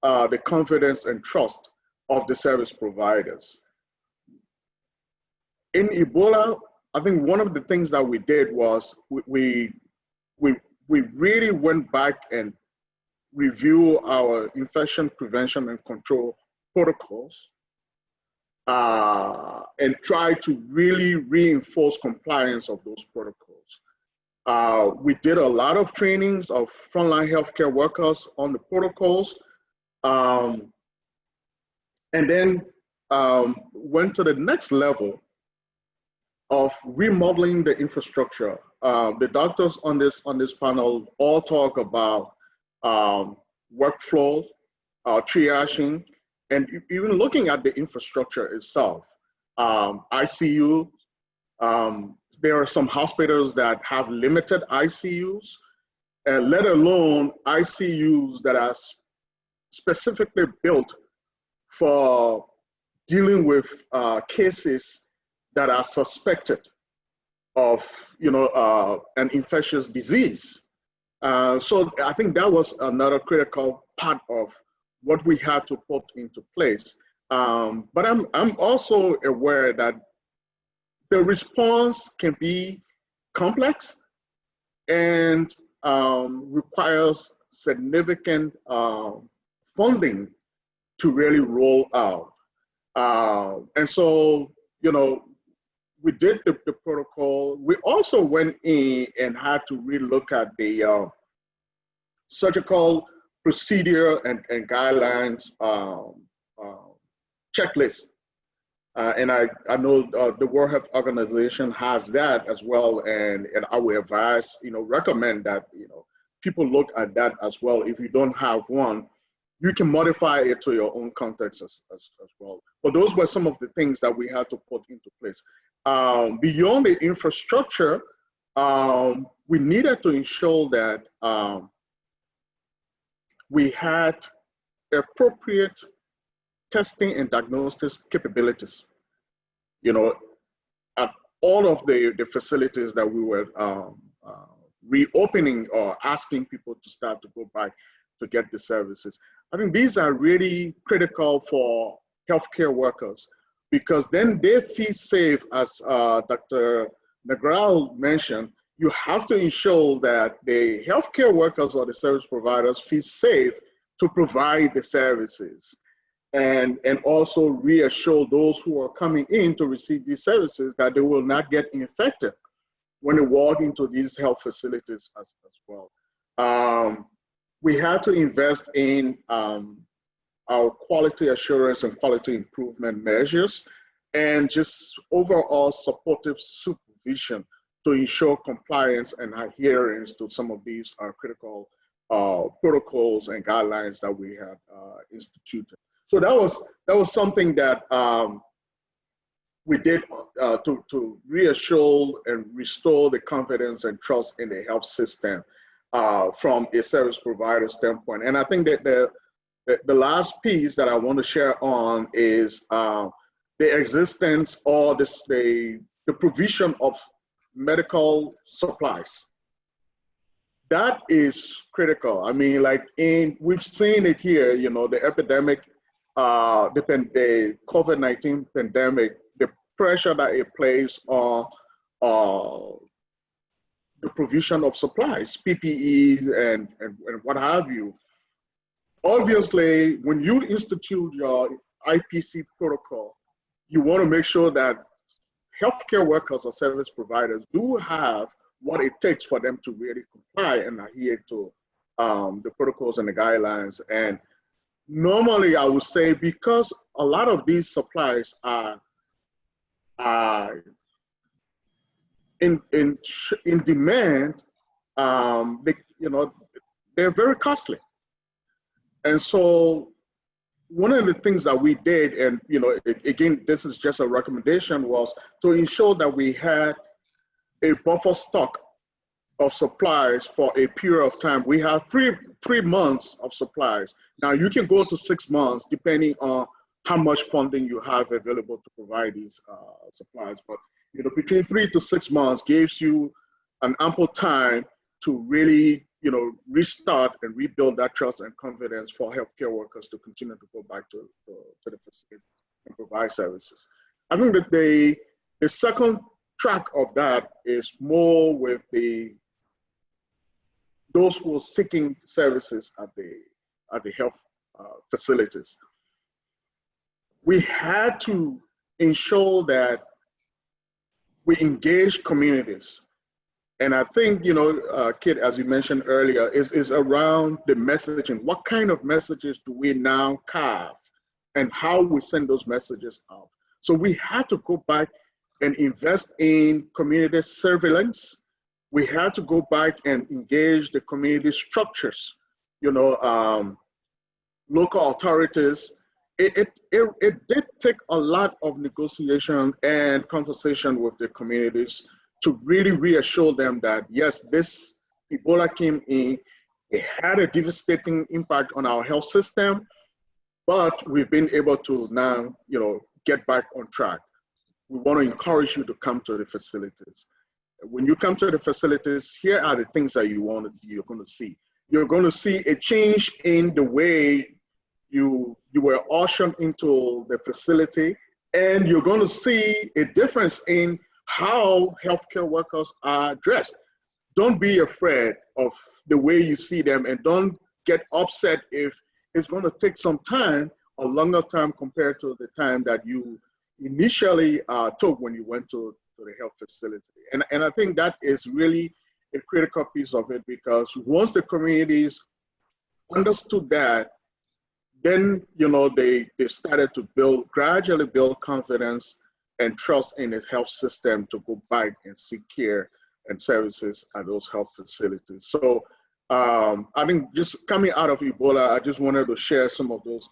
the confidence and trust of the service providers? In Ebola, I think one of the things that we did was we really went back and review our infection prevention and control protocols and try to really reinforce compliance of those protocols. We did a lot of trainings of frontline healthcare workers on the protocols, and then went to the next level of remodeling the infrastructure. The doctors on this panel all talk about workflow, triaging, and even looking at the infrastructure itself. ICU, there are some hospitals that have limited ICUs, let alone ICUs that are specifically built for dealing with cases that are suspected of, an infectious disease. So I think that was another critical part of what we had to put into place. But I'm also aware that the response can be complex and requires significant funding to really roll out. And so, we did the protocol. We also went in and had to relook at the surgical procedure and guidelines checklist. And I know the World Health Organization has that as well. And I would advise, recommend that, people look at that as well. If you don't have one, you can modify it to your own context as well. But those were some of the things that we had to put into place. Beyond the infrastructure, we needed to ensure that we had appropriate testing and diagnosis capabilities, at all of the facilities that we were reopening or asking people to start to go back to get the services. I think these are really critical for healthcare workers, because then they feel safe, as Dr. Nagral mentioned. You have to ensure that the healthcare workers or the service providers feel safe to provide the services, and also reassure those who are coming in to receive these services that they will not get infected when they walk into these health facilities as well. We had to invest in our quality assurance and quality improvement measures, and just overall supportive supervision to ensure compliance and adherence to some of these critical protocols and guidelines that we have instituted. So that was something that we did to reassure and restore the confidence and trust in the health system from a service provider standpoint. And I think that the last piece that I want to share on is the existence or the provision of medical supplies. That is critical. I mean, we've seen it here, the epidemic, the COVID-19 pandemic, the pressure that it plays on the provision of supplies, PPE and what have you. Obviously, when you institute your IPC protocol, you want to make sure that healthcare workers or service providers do have what it takes for them to really comply and adhere to the protocols and the guidelines. And normally I would say, because a lot of these supplies are in demand, they're very costly. And so one of the things that we did, and again, this is just a recommendation, was to ensure that we had a buffer stock of supplies for a period of time. We have three months of supplies. Now you can go to 6 months depending on how much funding you have available to provide these supplies. But between 3 to 6 months gives you an ample time to really restart and rebuild that trust and confidence for healthcare workers to continue to go back to the facility and provide services. I think that the second track of that is more with those who are seeking services at the health facilities. We had to ensure that we engage communities. And I think, Kit, as you mentioned earlier, is around the messaging. What kind of messages do we now carve and how we send those messages out? So we had to go back and invest in community surveillance. We had to go back and engage the community structures, local authorities. It did take a lot of negotiation and conversation with the communities to really reassure them that, yes, this Ebola came in, it had a devastating impact on our health system, but we've been able to now, get back on track. We want to encourage you to come to the facilities. When you come to the facilities, here are the things that you're going to see. You're going to see a change in the way you were ushered into the facility, and you're going to see a difference in how healthcare workers are dressed. Don't be afraid of the way you see them, and don't get upset if it's going to take some time, a longer time compared to the time that you initially took when you went to the health facility. And I think that is really a critical piece of it, because once the communities understood that, then they started to gradually build confidence and trust in the health system to go back and seek care and services at those health facilities. So I think just coming out of Ebola, I just wanted to share some of those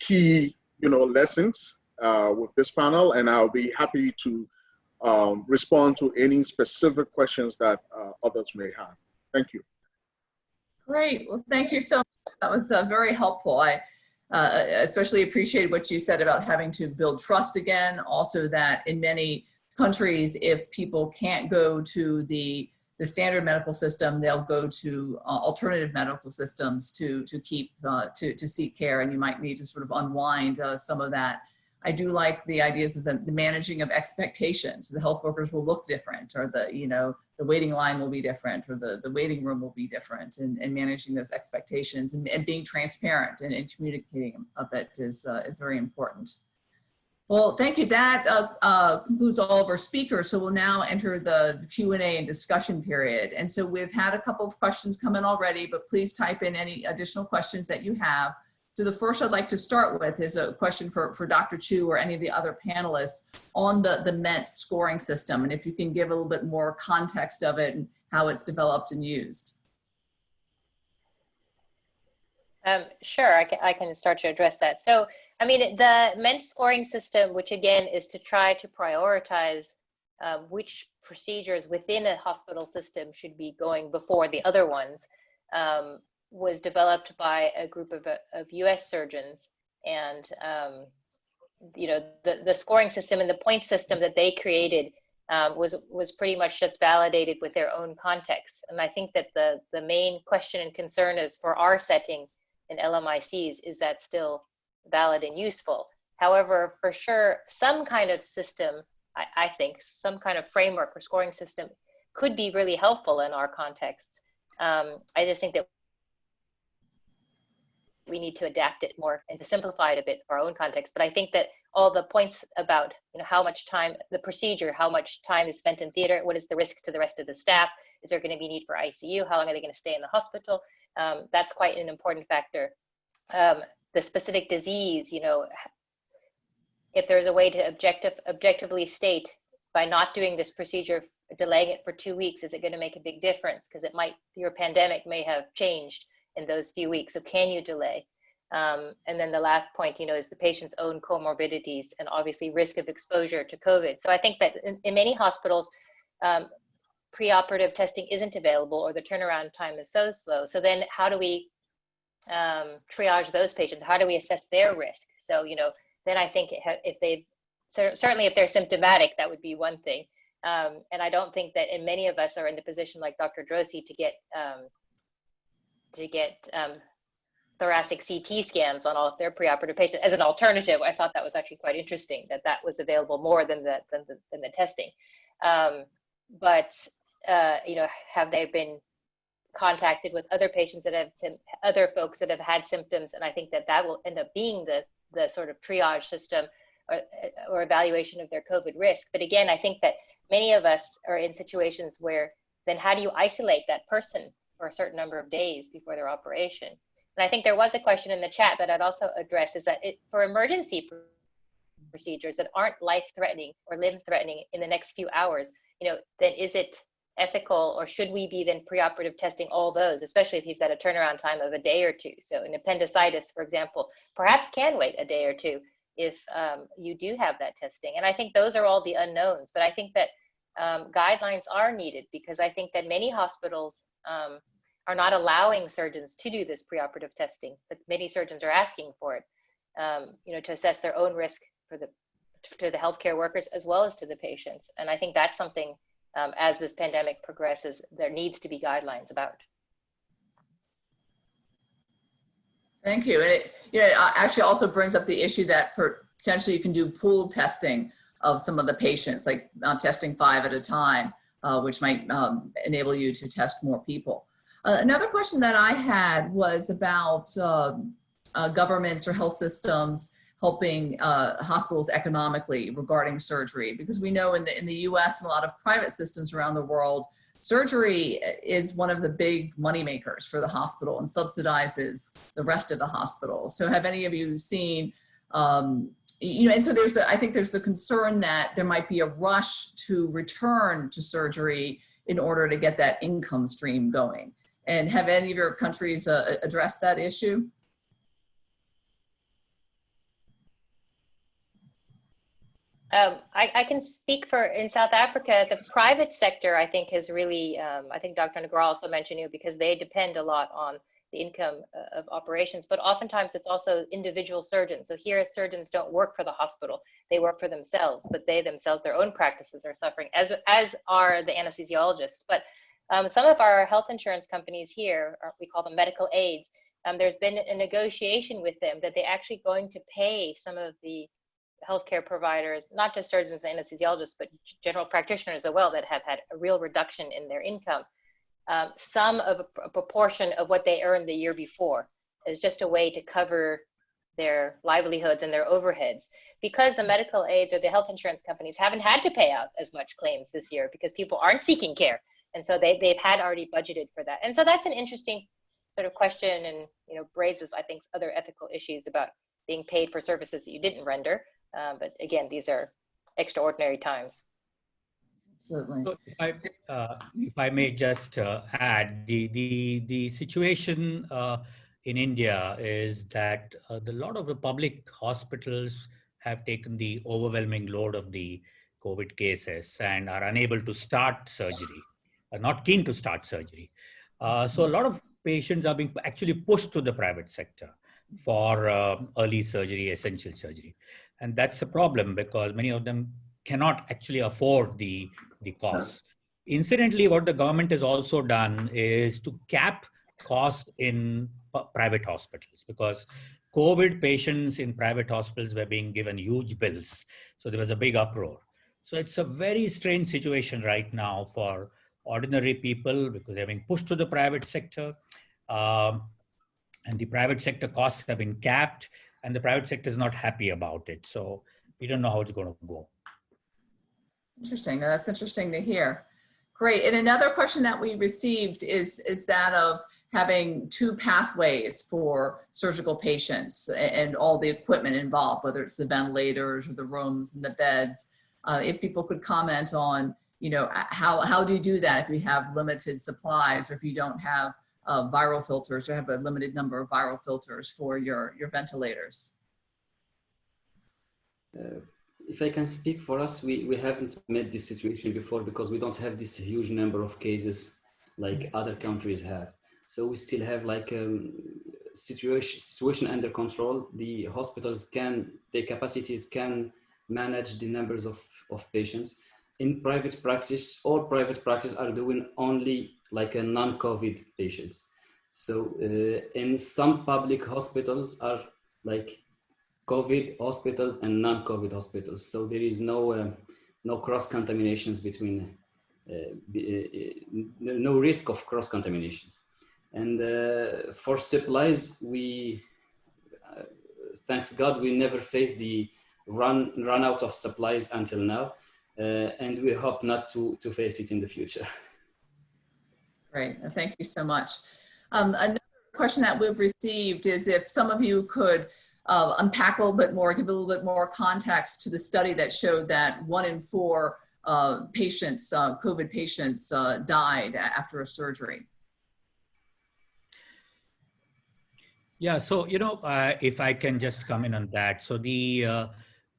key lessons with this panel, and I'll be happy to respond to any specific questions that others may have. Thank you. Great. Well, thank you so much. That was very helpful. I especially appreciated what you said about having to build trust again. Also, that in many countries, if people can't go to the standard medical system, they'll go to alternative medical systems to seek care, and you might need to sort of unwind some of that. I do like the ideas of the managing of expectations. The health workers will look different, or the waiting line will be different, or the waiting room will be different, and managing those expectations and being transparent and communicating of it is very important. Well, thank you. That concludes all of our speakers. So we'll now enter the Q&A and discussion period. And so we've had a couple of questions come in already, but please type in any additional questions that you have. So the first I'd like to start with is a question for Dr. Chu or any of the other panelists on the MENT scoring system, and if you can give a little bit more context of it and how it's developed and used. Sure, I can start to address that. So, I mean, the MENT scoring system, which again is to try to prioritize which procedures within a hospital system should be going before the other ones, was developed by a group of US surgeons. And, the scoring system and the point system that they created was pretty much just validated with their own context. And I think that the main question and concern is for our setting in LMICs, is that still valid and useful? However, for sure, some kind of system, I think, some kind of framework or scoring system could be really helpful in our context. I just think that we need to adapt it more and to simplify it a bit for our own context. But I think that all the points about, you know, how much time, the procedure, how much time is spent in theater, what is the risk to the rest of the staff, is there going to be need for ICU, how long are they going to stay in the hospital? That's quite an important factor. The specific disease, you know, if there's a way to objectively state, by not doing this procedure, delaying it for 2 weeks, is it going to make a big difference? Because it might, your pandemic may have changed in those few weeks. So can you delay? And then the last point, you know, is the patient's own comorbidities and obviously risk of exposure to COVID. So I think that in many hospitals, preoperative testing isn't available, or the turnaround time is so slow. So then how do we triage those patients? How do we assess their risk? So, you know, then I think if they've, certainly if they're symptomatic, that would be one thing. And I don't think that in many of us are in the position like Dr. Drosy to get thoracic CT scans on all of their preoperative patients as an alternative. I thought that was actually quite interesting that that was available more than the testing. But you know, have they been contacted with other patients that have, other folks that have had symptoms? And I think that that will end up being the sort of triage system or evaluation of their COVID risk. But again, I think that many of us are in situations where then how do you isolate that person for a certain number of days before their operation? And I think there was a question in the chat that I'd also address, is that for emergency procedures that aren't life-threatening or limb-threatening in the next few hours, you know, then is it ethical, or should we be then preoperative testing all those, especially if you've got a turnaround time of a day or two? So an appendicitis, for example, perhaps can wait a day or two if you do have that testing. And I think those are all the unknowns, but I think that guidelines are needed, because I think that many hospitals are not allowing surgeons to do this preoperative testing, but many surgeons are asking for it, you know, to assess their own risk to the healthcare workers as well as to the patients. And I think that's something, as this pandemic progresses, there needs to be guidelines about. Thank you. And it, you know, it actually also brings up the issue that potentially you can do pooled testing of some of the patients, like testing 5 at a time, which might enable you to test more people. Another question that I had was about governments or health systems helping hospitals economically regarding surgery, because we know in the US and a lot of private systems around the world, surgery is one of the big money makers for the hospital and subsidizes the rest of the hospital. So have any of you seen, you know, and so I think there's the concern that there might be a rush to return to surgery in order to get that income stream going. And have any of your countries addressed that issue? I can speak for in South Africa. The private sector, I think, has really, I think Dr. Nagral also mentioned, you know, because they depend a lot on the income of operations, but oftentimes it's also individual surgeons. So here surgeons don't work for the hospital, they work for themselves, but they themselves, their own practices are suffering, as are the anesthesiologists. But some of our health insurance companies here, we call them medical aids, there's been a negotiation with them that they're actually going to pay some of the healthcare providers, not just surgeons and anesthesiologists, but general practitioners as well, that have had a real reduction in their income. Some of a proportion of what they earned the year before is just a way to cover their livelihoods and their overheads, because the medical aids or the health insurance companies haven't had to pay out as much claims this year because people aren't seeking care. And so they've had already budgeted for that. And so that's an interesting sort of question, and, you know, raises, I think, other ethical issues about being paid for services that you didn't render. But again, these are extraordinary times. Absolutely. So if I may just add, the situation in India is that a lot of the public hospitals have taken the overwhelming load of the COVID cases and are unable to start surgery, are not keen to start surgery. So a lot of patients are being actually pushed to the private sector for early surgery, essential surgery. And that's a problem because many of them cannot actually afford the costs. Incidentally, what the government has also done is to cap costs in private hospitals, because COVID patients in private hospitals were being given huge bills. So there was a big uproar. So it's a very strange situation right now for ordinary people because they're being pushed to the private sector. and the private sector costs have been capped, and the private sector is not happy about it. So we don't know how it's going to go. Interesting. That's interesting to hear. Great. And another question that we received is that of having two pathways for surgical patients and all the equipment involved, whether it's the ventilators or the rooms and the beds. If people could comment on, you know, how do you do that if you have limited supplies, or if you don't have viral filters, or have a limited number of viral filters for your ventilators? If I can speak for us, we haven't met this situation before because we don't have this huge number of cases like other countries have. So we still have like situation under control. The hospitals their capacities can manage the numbers of patients. In private practice, all private practice are doing only like a non-COVID patients. So in some public hospitals are like COVID hospitals and non-COVID hospitals. So there is no cross-contaminations between, no risk of cross-contaminations. And for supplies, we, thanks God, we never faced the run out of supplies until now. And we hope not to face it in the future. Great, thank you so much. Another question that we've received is if some of you could unpack a little bit more, give a little bit more context to the study that showed that 1 in 4 patients, COVID patients, died after a surgery. Yeah, so, you know, if I can just come in on that. So the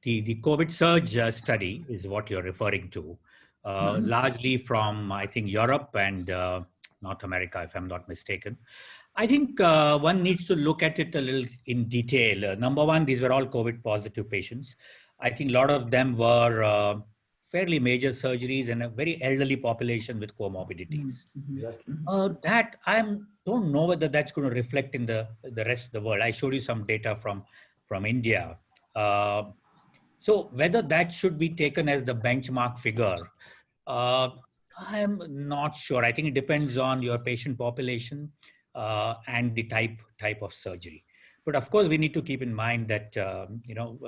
COVID surge study is what you're referring to, largely from, I think, Europe and North America, if I'm not mistaken. I think one needs to look at it a little in detail. Number one, these were all COVID positive patients. I think a lot of them were fairly major surgeries and a very elderly population with comorbidities. Exactly. That don't know whether that's going to reflect in the rest of the world. I showed you some data from India. So whether that should be taken as the benchmark figure, I'm not sure. I think it depends on your patient population and the type of surgery. But of course, we need to keep in mind that you know,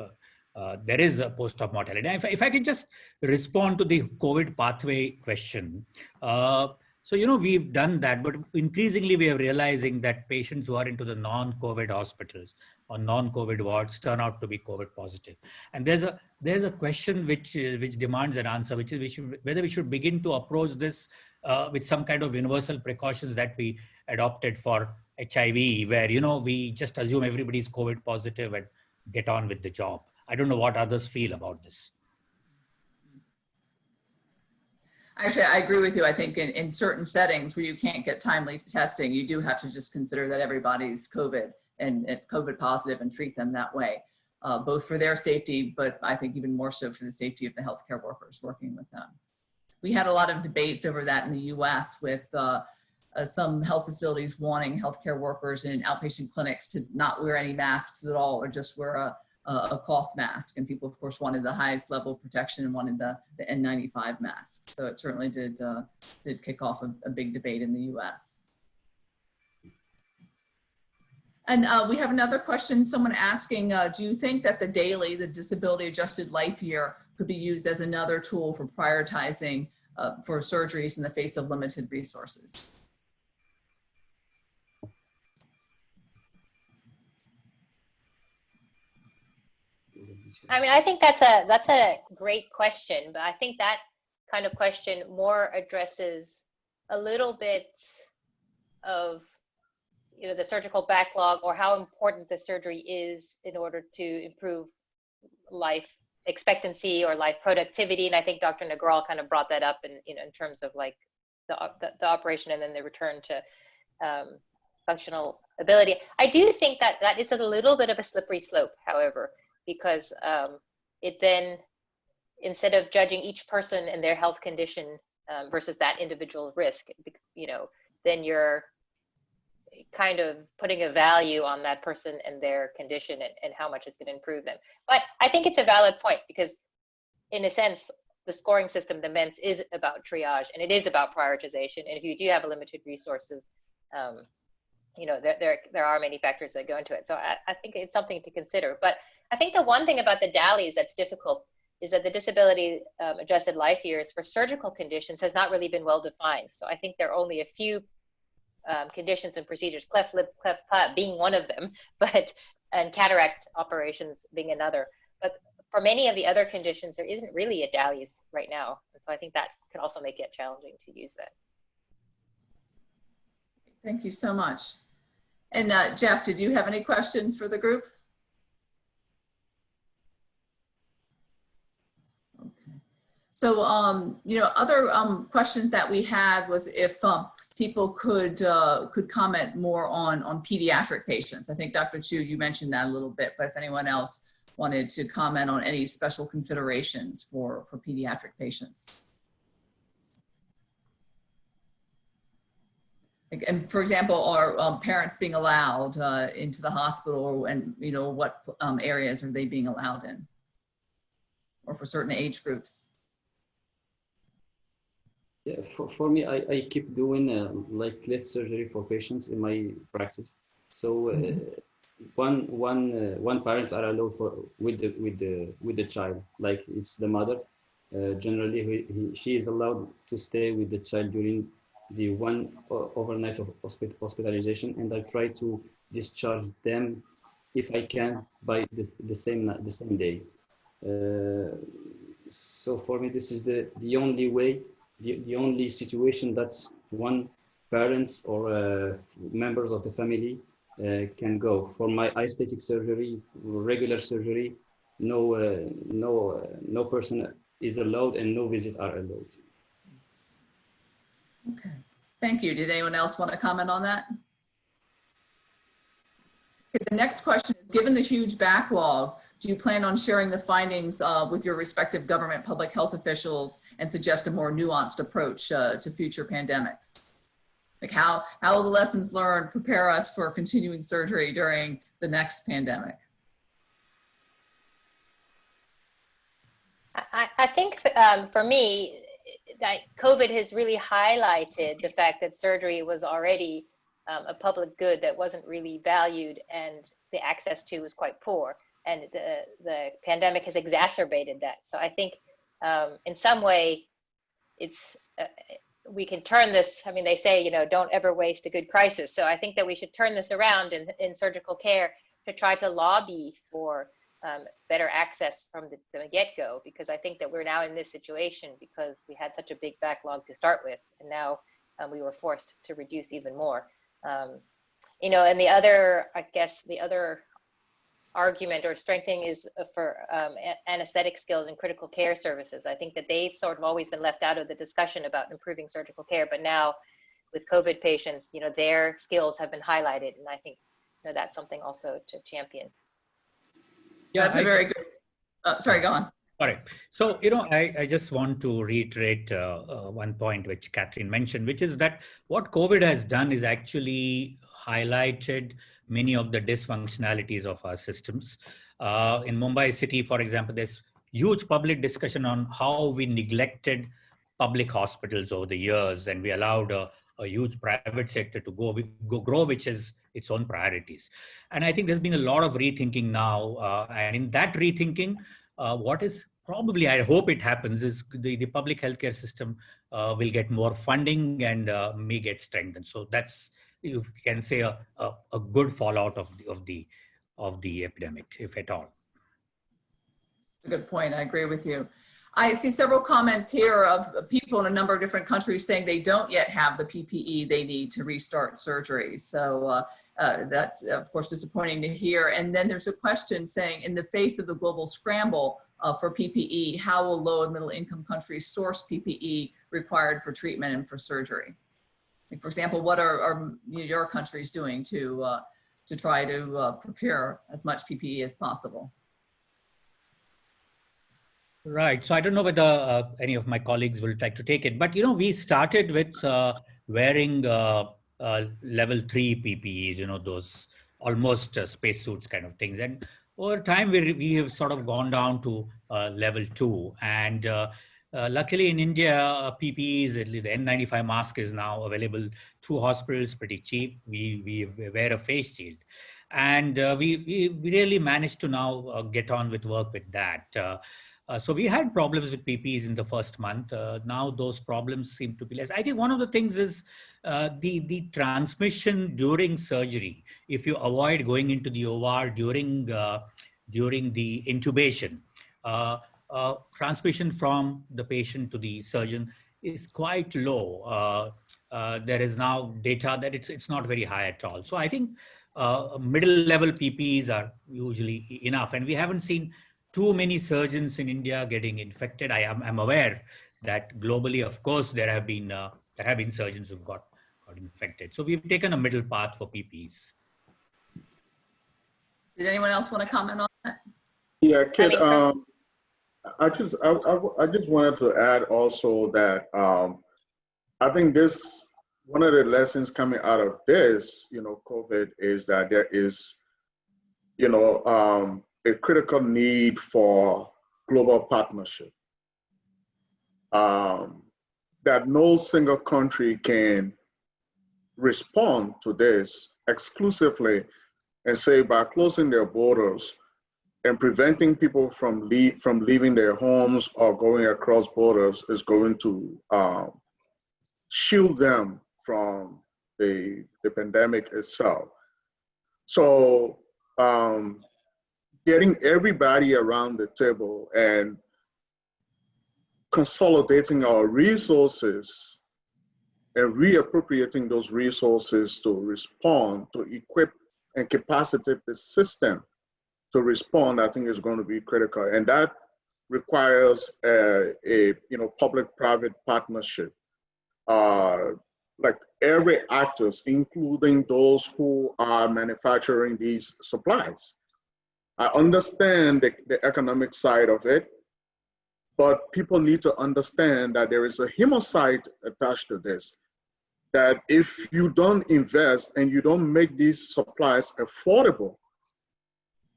there is a post-op mortality. If I can just respond to the COVID pathway question. So, you know, we've done that, but increasingly we are realizing that patients who are into the non-COVID hospitals or non-COVID wards turn out to be COVID positive. And there's a question which demands an answer, which is whether we should begin to approach this with some kind of universal precautions that we adopted for HIV, where, you know, we just assume everybody's COVID positive and get on with the job. I don't know what others feel about this. Actually, I agree with you. I think in certain settings where you can't get timely testing, you do have to just consider that everybody's COVID and COVID positive and treat them that way, both for their safety, but I think even more so for the safety of the healthcare workers working with them. We had a lot of debates over that in the US with some health facilities wanting healthcare workers in outpatient clinics to not wear any masks at all, or just wear a cloth mask. And people, of course, wanted the highest level of protection and wanted the N95 masks. So it certainly did kick off a big debate in the US. And we have another question, someone asking, do you think that the disability adjusted life year could be used as another tool for prioritizing for surgeries in the face of limited resources? I mean, I think that's a great question, but I think that kind of question more addresses a little bit of, you know, the surgical backlog or how important the surgery is in order to improve life expectancy or life productivity. And I think Dr. Nagral kind of brought that up in, you know, in terms of like the operation and then the return to functional ability. I do think that that is a little bit of a slippery slope, however, because it then, instead of judging each person and their health condition versus that individual risk, you know, then you're kind of putting a value on that person and their condition and how much it's going to improve them. But I think it's a valid point because, in a sense, the scoring system, the MENS, is about triage and it is about prioritization. And if you do have limited resources, there are many factors that go into it. So I think it's something to consider. But I think the one thing about the DALYs that's difficult is that the disability adjusted life years for surgical conditions has not really been well defined. So I think there are only a few conditions and procedures, cleft lip, cleft palate being one of them, and cataract operations being another. But for many of the other conditions, there isn't really a DALYs right now. And so I think that could also make it challenging to use that. Thank you so much. And Jeff, did you have any questions for the group? Okay. So, other questions that we had was if people could comment more on pediatric patients. I think Dr. Chu, you mentioned that a little bit, but if anyone else wanted to comment on any special considerations for pediatric patients. And for example, are parents being allowed into the hospital, and what areas are they being allowed in, or for certain age groups? Yeah, for me, I keep doing like cleft surgery for patients in my practice. So one parents are allowed with the child, like it's the mother. Generally, she is allowed to stay with the child during the one overnight of hospitalization, and I try to discharge them if I can by the same day. So for me, this is the only way, the only situation that one parents or members of the family can go. For my aesthetic surgery, regular surgery, no person is allowed and no visits are allowed. Okay, thank you. Did anyone else want to comment on that? Okay, the next question is, given the huge backlog, do you plan on sharing the findings with your respective government public health officials and suggest a more nuanced approach to future pandemics? Like how will the lessons learned prepare us for continuing surgery during the next pandemic? I think for me, that COVID has really highlighted the fact that surgery was already a public good that wasn't really valued, and the access to was quite poor. And the pandemic has exacerbated that. So I think in some way, we can turn this. I mean, they say, don't ever waste a good crisis. So I think that we should turn this around in surgical care to try to lobby for better access from the get-go, because I think that we're now in this situation because we had such a big backlog to start with, and now we were forced to reduce even more. And the other, I guess, the other argument or strengthening is for anesthetic skills and critical care services. I think that they've sort of always been left out of the discussion about improving surgical care, but now with COVID patients, their skills have been highlighted, and I think that's something also to champion. Yeah, that's a very good, sorry, go on. All right. So, I just want to reiterate one point which Catherine mentioned, which is that what COVID has done is actually highlighted many of the dysfunctionalities of our systems. In Mumbai city, for example, there's huge public discussion on how we neglected public hospitals over the years, and we allowed a huge private sector to grow, which is its own priorities. And I think there's been a lot of rethinking now. And in that rethinking, what is probably, I hope it happens, is the public healthcare system will get more funding and may get strengthened. So that's, you can say, a good fallout of the epidemic, if at all. That's a good point. I agree with you. I see several comments here of people in a number of different countries saying they don't yet have the PPE they need to restart surgery. So that's, of course, disappointing to hear. And then there's a question saying, in the face of the global scramble for PPE, how will low and middle income countries source PPE required for treatment and for surgery? Like, for example, what are your countries doing to try to procure as much PPE as possible? Right. So I don't know whether any of my colleagues will like to take it, but we started with wearing level 3 PPEs, those almost spacesuits kind of things. And over time, we have sort of gone down to level 2. And Luckily in India, PPEs, the N95 mask is now available through hospitals, pretty cheap. We wear a face shield. And we really managed to now get on with work with that. So we had problems with PPEs in the first month. Now those problems seem to be less. I think one of the things is the transmission during surgery. If you avoid going into the OR during the intubation, transmission from the patient to the surgeon is quite low. There is now data that it's not very high at all. So I think middle level PPEs are usually enough, and we haven't seen too many surgeons in India getting infected. I'm aware that globally, of course, there have been surgeons who've got infected. So we've taken a middle path for PPEs. Did anyone else want to comment on that? Yeah, Kit, I just wanted to add also that I think one of the lessons coming out of this, COVID, is that there is, a critical need for global partnership. That no single country can respond to this exclusively and say by closing their borders and preventing people from leaving their homes or going across borders is going to shield them from the pandemic itself. So getting everybody around the table and consolidating our resources and reappropriating those resources to respond, to equip and capacitate the system to respond, I think is going to be critical. And that requires a public-private partnership. Like every actors, including those who are manufacturing these supplies. I understand the economic side of it, but people need to understand that there is a human side attached to this. That if you don't invest and you don't make these supplies affordable,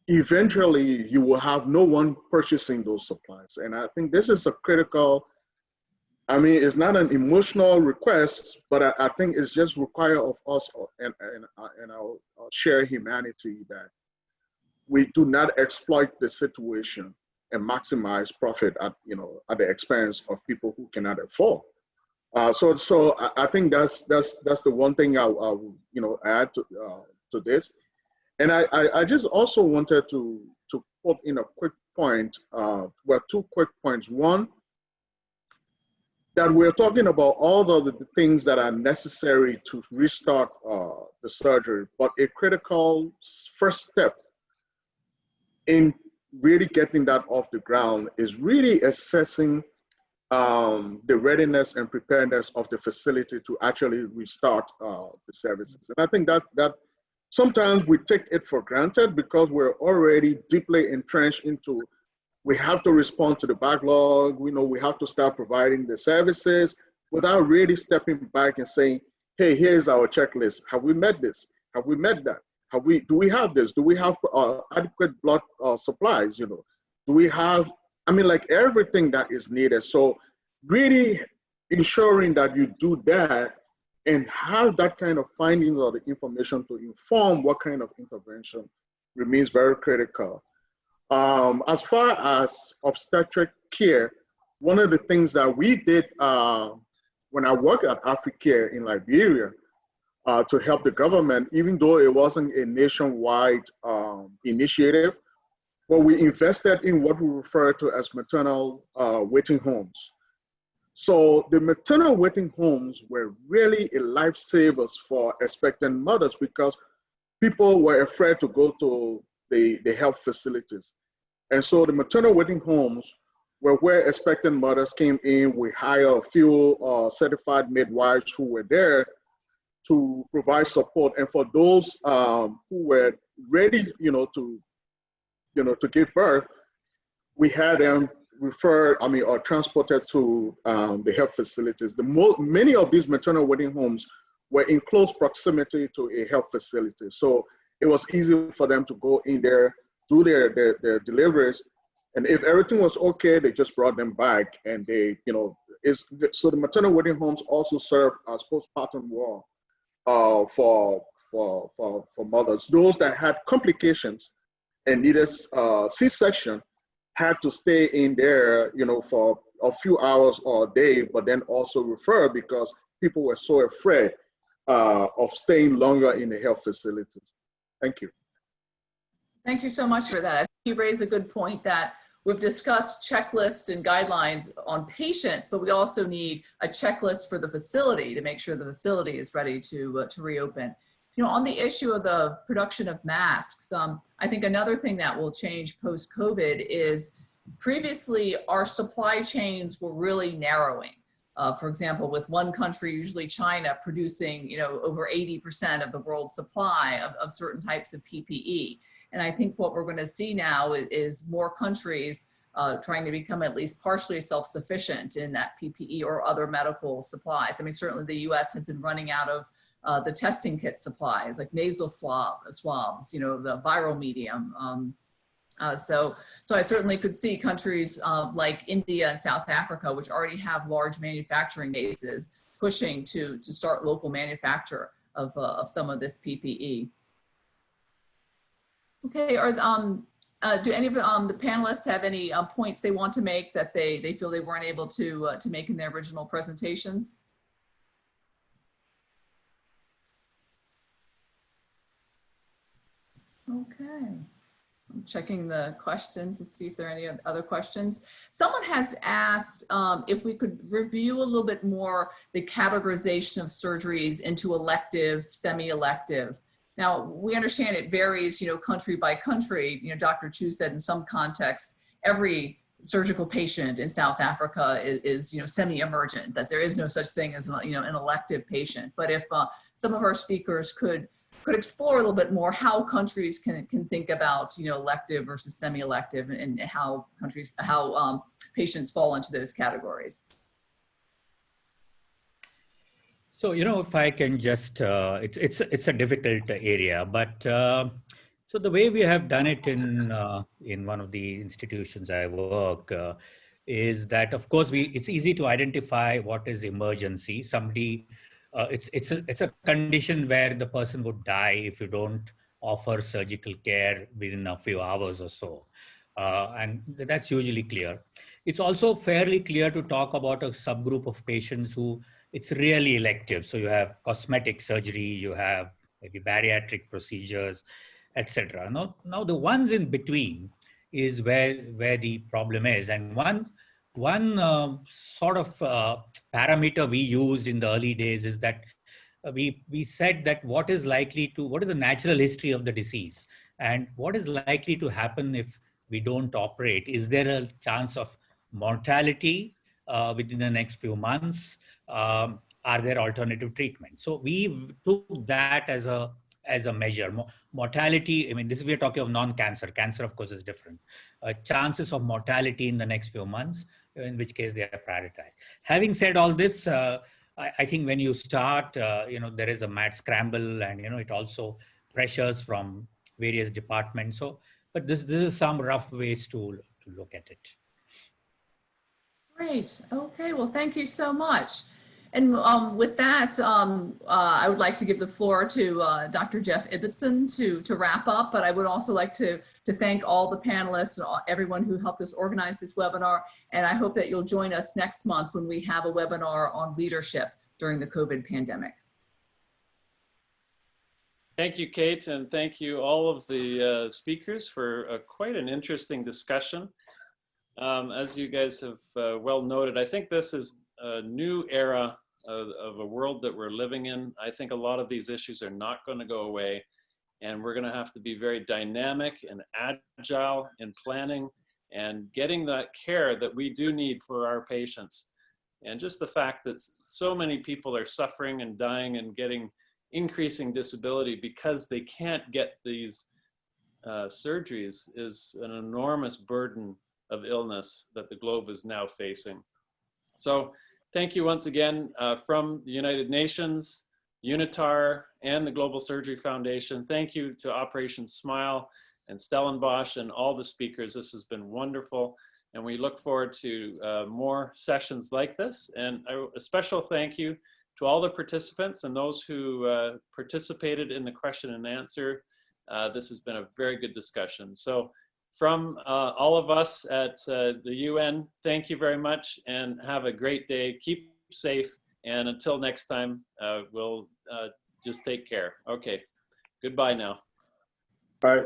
eventually you will have no one purchasing those supplies. And I think this is a critical, it's not an emotional request, but I think it's just required of us and our shared humanity that we do not exploit the situation and maximize profit at the expense of people who cannot afford. So I think that's the one thing I'll add to this. And I just also wanted to put in a quick point, two quick points. One, that we're talking about all the things that are necessary to restart the surgery, but a critical first step in really getting that off the ground is really assessing the readiness and preparedness of the facility to actually restart the services. And I think that sometimes we take it for granted because we're already deeply entrenched into, we have to respond to the backlog, we have to start providing the services without really stepping back and saying, hey, here's our checklist. Have we met this? Have we met that? Do we have this? Do we have adequate blood supplies? Do we have, everything that is needed. So really ensuring that you do that and have that kind of findings or the information to inform what kind of intervention remains very critical. As far as obstetric care, one of the things that we did when I worked at AfriCare in Liberia to help the government, even though it wasn't a nationwide initiative, but we invested in what we refer to as maternal waiting homes. So the maternal waiting homes were really a lifesavers for expectant mothers because people were afraid to go to the health facilities. And so the maternal waiting homes were where expectant mothers came in. We hired a few certified midwives who were there to provide support. And for those who were ready, to give birth, we had them referred, or transported to the health facilities. Many of these maternal waiting homes were in close proximity to a health facility. So it was easy for them to go in there, do their deliveries, And if everything was okay, they just brought them back, and they, you know, so the maternal waiting homes also serve as postpartum ward for mothers. Those that had complications and needed C-section had to stay in there, you know, for a few hours or a day, but then also refer because people were so afraid of staying longer in the health facilities. Thank you. Thank you so much for that. I think you raised a good point that we've discussed checklists and guidelines on patients, but we also need a checklist for the facility to make sure the facility is ready to reopen. You know, on the issue of the production of masks, I think another thing that will change post-COVID is previously our supply chains were really narrowing. For example, with one country, usually China, producing, you know, over 80% of the world's supply of certain types of PPE. And I think what we're going to see now is more countries trying to become at least partially self-sufficient in that PPE or other medical supplies. I mean, certainly the US has been running out of the testing kit supplies, like nasal swabs, you know, the viral medium. So I certainly could see countries like India and South Africa, which already have large manufacturing bases, pushing to start local manufacture of some of this PPE. Okay, do any of the panelists have any points they want to make that they feel they weren't able to make in their original presentations? Okay. I'm checking the questions to see if there are any other questions. Someone has asked if we could review a little bit more the categorization of surgeries into elective, semi-elective. Now, we understand it varies, you know, country by country. You know, Dr. Chu said in some contexts, every surgical patient in South Africa is you know, semi-emergent, that there is no such thing as, you know, an elective patient. But if some of our speakers could explore a little bit more how countries can think about, you know, elective versus semi-elective, and how patients fall into those categories. So, you know, if I can just, it's a difficult area, but so the way we have done it in one of the institutions I work is that, of course, it's easy to identify what is emergency. Somebody, it's a condition where the person would die if you don't offer surgical care within a few hours or so. And that's usually clear. It's also fairly clear to talk about a subgroup of patients who it's really elective. So you have cosmetic surgery, you have maybe bariatric procedures, etc. Now the ones in between is where the problem is. And one sort of parameter we used in the early days is that we said that what is the natural history of the disease, and what is likely to happen if we don't operate. Is there a chance of mortality within the next few months? Are there alternative treatments? So we took that as a measure. Mortality, I mean, we are talking of non-cancer. Cancer, of course, is different. Chances of mortality in the next few months, in which case they are prioritized. Having said all this, I think when you start, you know, there is a mad scramble, and, you know, it also pressures from various departments. So, but this is some rough ways to look at it. Great. Okay. Well, thank you so much. And with that, I would like to give the floor to Dr. Jeff Ibbotson to wrap up, but I would also like to thank all the panelists and everyone who helped us organize this webinar. And I hope that you'll join us next month when we have a webinar on leadership during the COVID pandemic. Thank you, Kate, and thank you all of the speakers for quite an interesting discussion. As you guys have well noted, I think this is a new era of a world that we're living in. I think a lot of these issues are not going to go away, and we're going to have to be very dynamic and agile in planning and getting that care that we do need for our patients. And just the fact that so many people are suffering and dying and getting increasing disability because they can't get these surgeries is an enormous burden of illness that the globe is now facing. So thank you once again from the United Nations, UNITAR, and the Global Surgery Foundation. Thank you to Operation Smile and Stellenbosch and all the speakers. This has been wonderful. And we look forward to more sessions like this. And a special thank you to all the participants and those who participated in the question and answer. This has been a very good discussion. So from all of us at the UN, thank you very much and have a great day. Keep safe. And until next time, we'll just take care. Okay, goodbye now. Bye.